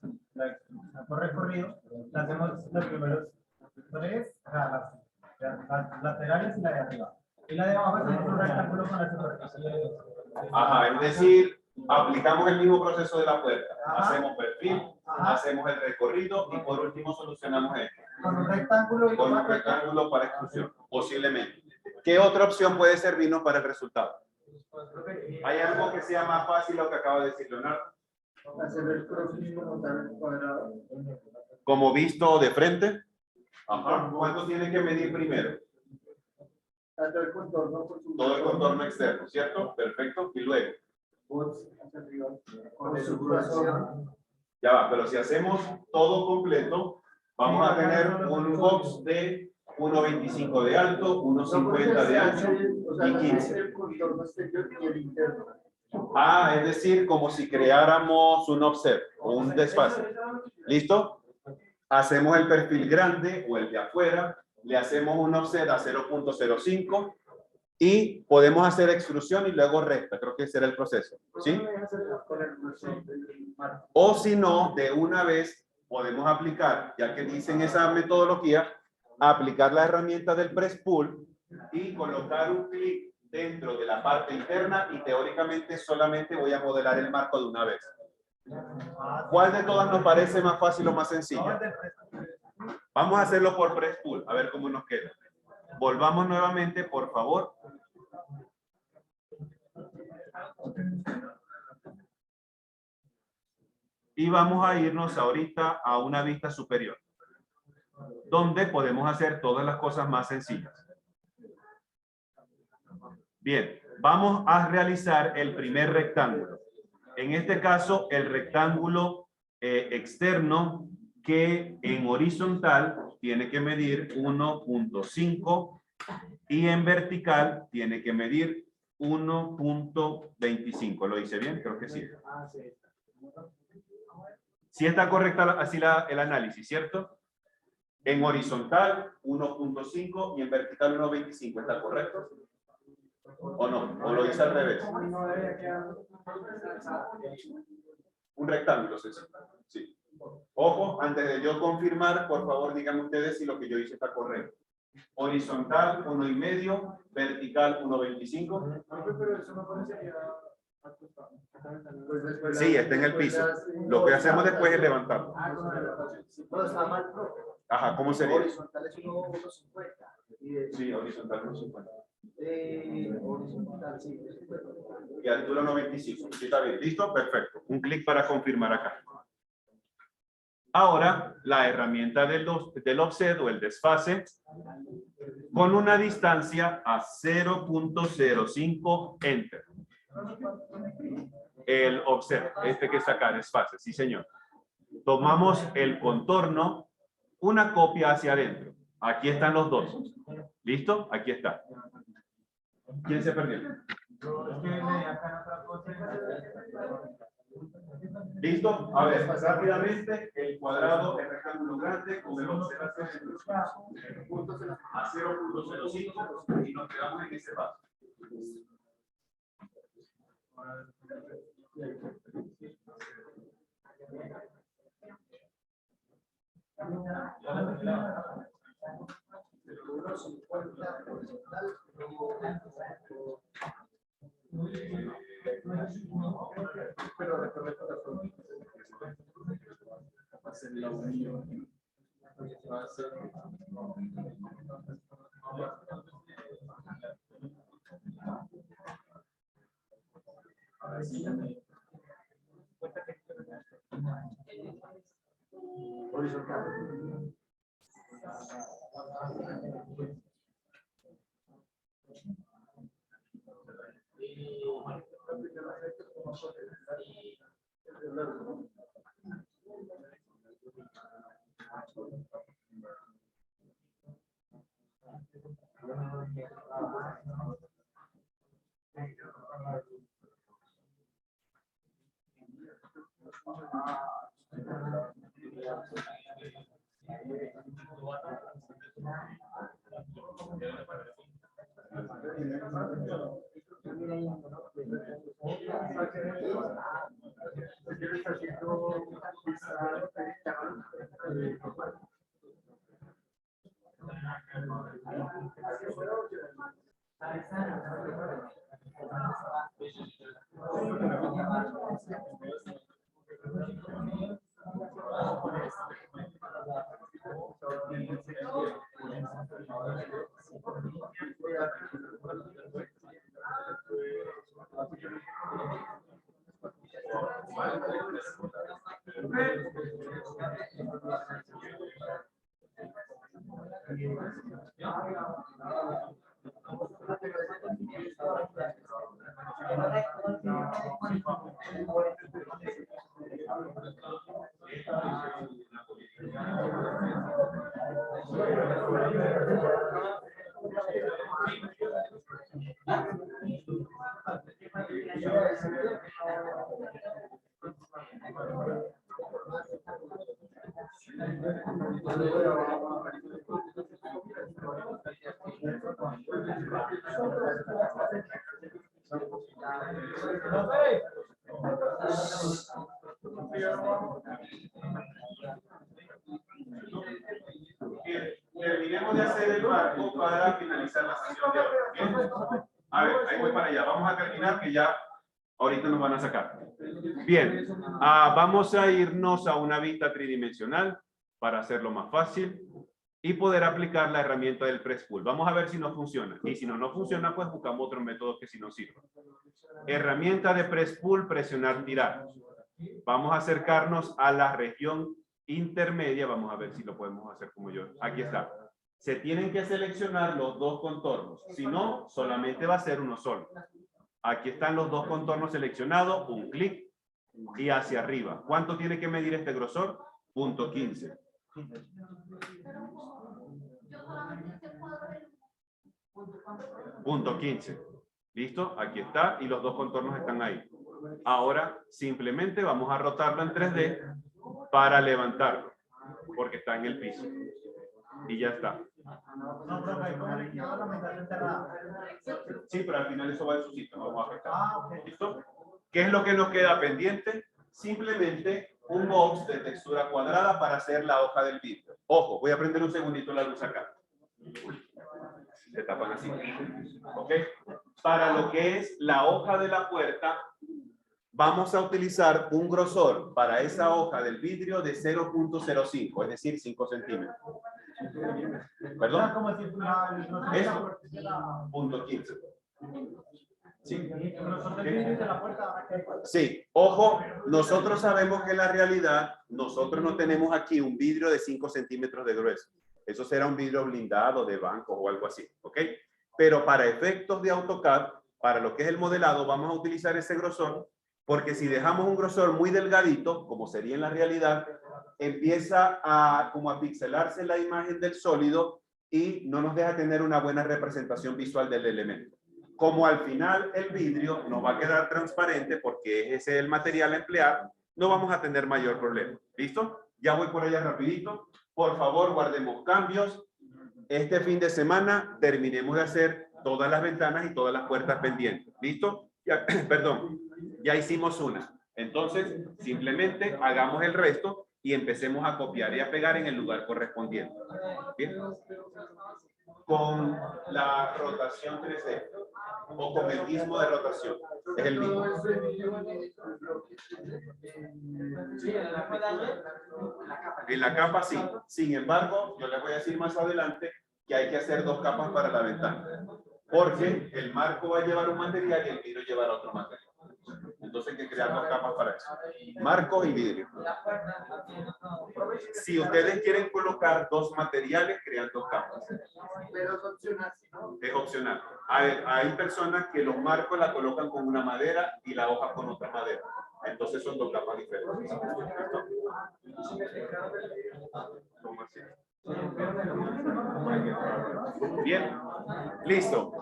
por recorrido, la hacemos los primeros 3, o sea, las laterales y la de arriba. Y la de abajo hacemos un rectángulo con la superficie. Ajá, es decir, aplicamos el mismo proceso de la puerta. Ajá. Hacemos perfil, Ajá. hacemos el recorrido y por último solucionamos esto. Con un rectángulo y Con un rectángulo para extrusión, posiblemente. ¿Qué otra opción puede servirnos para el resultado? ¿Hay algo que sea más fácil lo que acaba de decir Leonardo? Hacer el croquis como tal cuadrado. Como visto de frente. Ajá. ¿Cuánto tiene que medir primero? Todo el contorno. Todo el contorno externo, ¿cierto? Perfecto. Y luego. Ya va, pero si hacemos todo completo, vamos a tener un box de 1.25 de alto, 1.50 de ancho y 15. Ah, es decir, como si creáramos un offset o un desfase. ¿Listo? Hacemos el perfil grande o el de afuera, le hacemos un offset a 0.05 y podemos hacer extrusión y luego recta. Creo que ese era el proceso. ¿Sí? O si no, de una vez podemos aplicar, ya que dicen esa metodología, aplicar la herramienta del press pull y colocar un clic dentro de la parte interna y teóricamente solamente voy a modelar el marco de una vez. ¿Cuál de todas nos parece más fácil o más sencilla? Vamos a hacerlo por press pull, a ver cómo nos queda. Volvamos nuevamente, por favor. Y vamos a irnos ahorita a una vista superior, donde podemos hacer todas las cosas más sencillas. Bien, vamos a realizar el primer rectángulo. En este caso, el rectángulo externo que en horizontal tiene que medir 1.5 y en vertical tiene que medir 1.25. ¿Lo hice bien? Creo que sí. Sí está correcta así el análisis, ¿cierto? En horizontal 1.5 y en vertical 1.25. ¿Está correcto? ¿O no? ¿O lo hice al revés? Un rectángulo, sí. Ojo, antes de yo confirmar, por favor, díganme ustedes si lo que yo hice está correcto. Horizontal 1.5, vertical 1.25. Pero eso no parecería Sí, está en el piso. Lo que hacemos después es levantarlo. Ajá, ¿cómo sería? Horizontal es 1.50. Sí, horizontal 1.50. Horizontal, sí. Y altura 95. Sí, está bien. ¿Listo? Perfecto. Un clic para confirmar acá. Ahora, la herramienta del offset o el desfase con una distancia a 0.05 enter. El offset, este que está acá, desfase, sí señor. Tomamos el contorno, una copia hacia adentro. Aquí están los dos. ¿Listo? Aquí está. ¿Quién se perdió? ¿Listo? A ver, rápidamente, el cuadrado, el rectángulo grande, con el offset a 0.05 y nos quedamos en ese paso. Terminemos de hacer el marco para finalizar la sesión de hoy. ¿Bien? A ver, ahí voy para allá. Vamos a terminar que ya ahorita nos van a sacar. Bien, vamos a irnos a una vista tridimensional para hacerlo más fácil y poder aplicar la herramienta del press pull. Vamos a ver si nos funciona. Y si no funciona, pues buscamos otro método que sí nos sirva. Herramienta de press pull, presionar, tirar. Vamos a acercarnos a la región intermedia. Vamos a ver si lo podemos hacer como yo. Aquí está. Se tienen que seleccionar los dos contornos. Si no, solamente va a ser uno solo. Aquí están los dos contornos seleccionados. Un clic y hacia arriba. ¿Cuánto tiene que medir este grosor? 0.15. Punto 15. ¿Listo? Aquí está y los dos contornos están ahí. Ahora simplemente vamos a rotarlo en 3D para levantarlo, porque está en el piso. Y ya está. Sí, pero al final eso va en su sitio, no vamos a afectar. ¿Listo? ¿Qué es lo que nos queda pendiente? Simplemente un box de textura cuadrada para hacer la hoja del vidrio. Ojo, voy a prender un segundito la luz acá. Se tapan así. ¿Ok? Para lo que es la hoja de la puerta, vamos a utilizar un grosor para esa hoja del vidrio de 0.05, es decir, 5 centímetros. ¿Perdón? Como si Eso. Punto 15. Sí. Sí, ojo, nosotros sabemos que en la realidad nosotros no tenemos aquí un vidrio de 5 centímetros de grueso. Eso será un vidrio blindado de banco o algo así, ¿ok? Pero para efectos de AutoCAD, para lo que es el modelado, vamos a utilizar ese grosor, porque si dejamos un grosor muy delgadito, como sería en la realidad, empieza como a pixelarse la imagen del sólido y no nos deja tener una buena representación visual del elemento. Como al final el vidrio nos va a quedar transparente porque ese es el material a emplear, no vamos a tener mayor problema. ¿Listo? Ya voy por allá rapidito. Por favor, guardemos cambios. Este fin de semana terminemos de hacer todas las ventanas y todas las puertas pendientes. ¿Listo? Ya, perdón, ya hicimos una. Entonces, simplemente hagamos el resto y empecemos a copiar y a pegar en el lugar correspondiente. ¿Bien? Con la rotación 3D o con el mismo de rotación. Es el mismo. En la capa sí. Sin embargo, yo les voy a decir más adelante que hay que hacer 2 capas para la ventana. Porque el marco va a llevar un material y el vidrio llevará otro material. Entonces hay que crear 2 capas para eso. Marco y vidrio. Si ustedes quieren colocar 2 materiales, crean 2 capas. Pero es opcional. Es opcional. Hay personas que los marcos la colocan con una madera y la hoja con otra madera. Entonces son 2 capas diferentes. Bien. Listo.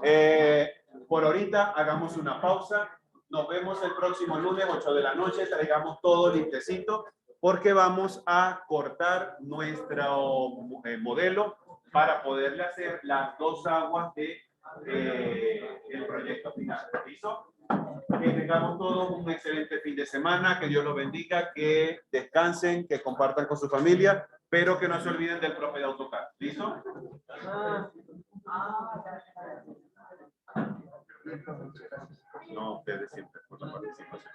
Por ahorita hagamos una pausa. Nos vemos el próximo lunes, 8 de la noche. Traigamos todo listecito porque vamos a cortar nuestro modelo para poderle hacer las 2 aguas de el proyecto final. ¿Listo? Que tengamos todos un excelente fin de semana, que Dios los bendiga, que descansen, que compartan con su familia, pero que no se olviden del profe de AutoCAD. ¿Listo? No, ustedes siempre por la participación.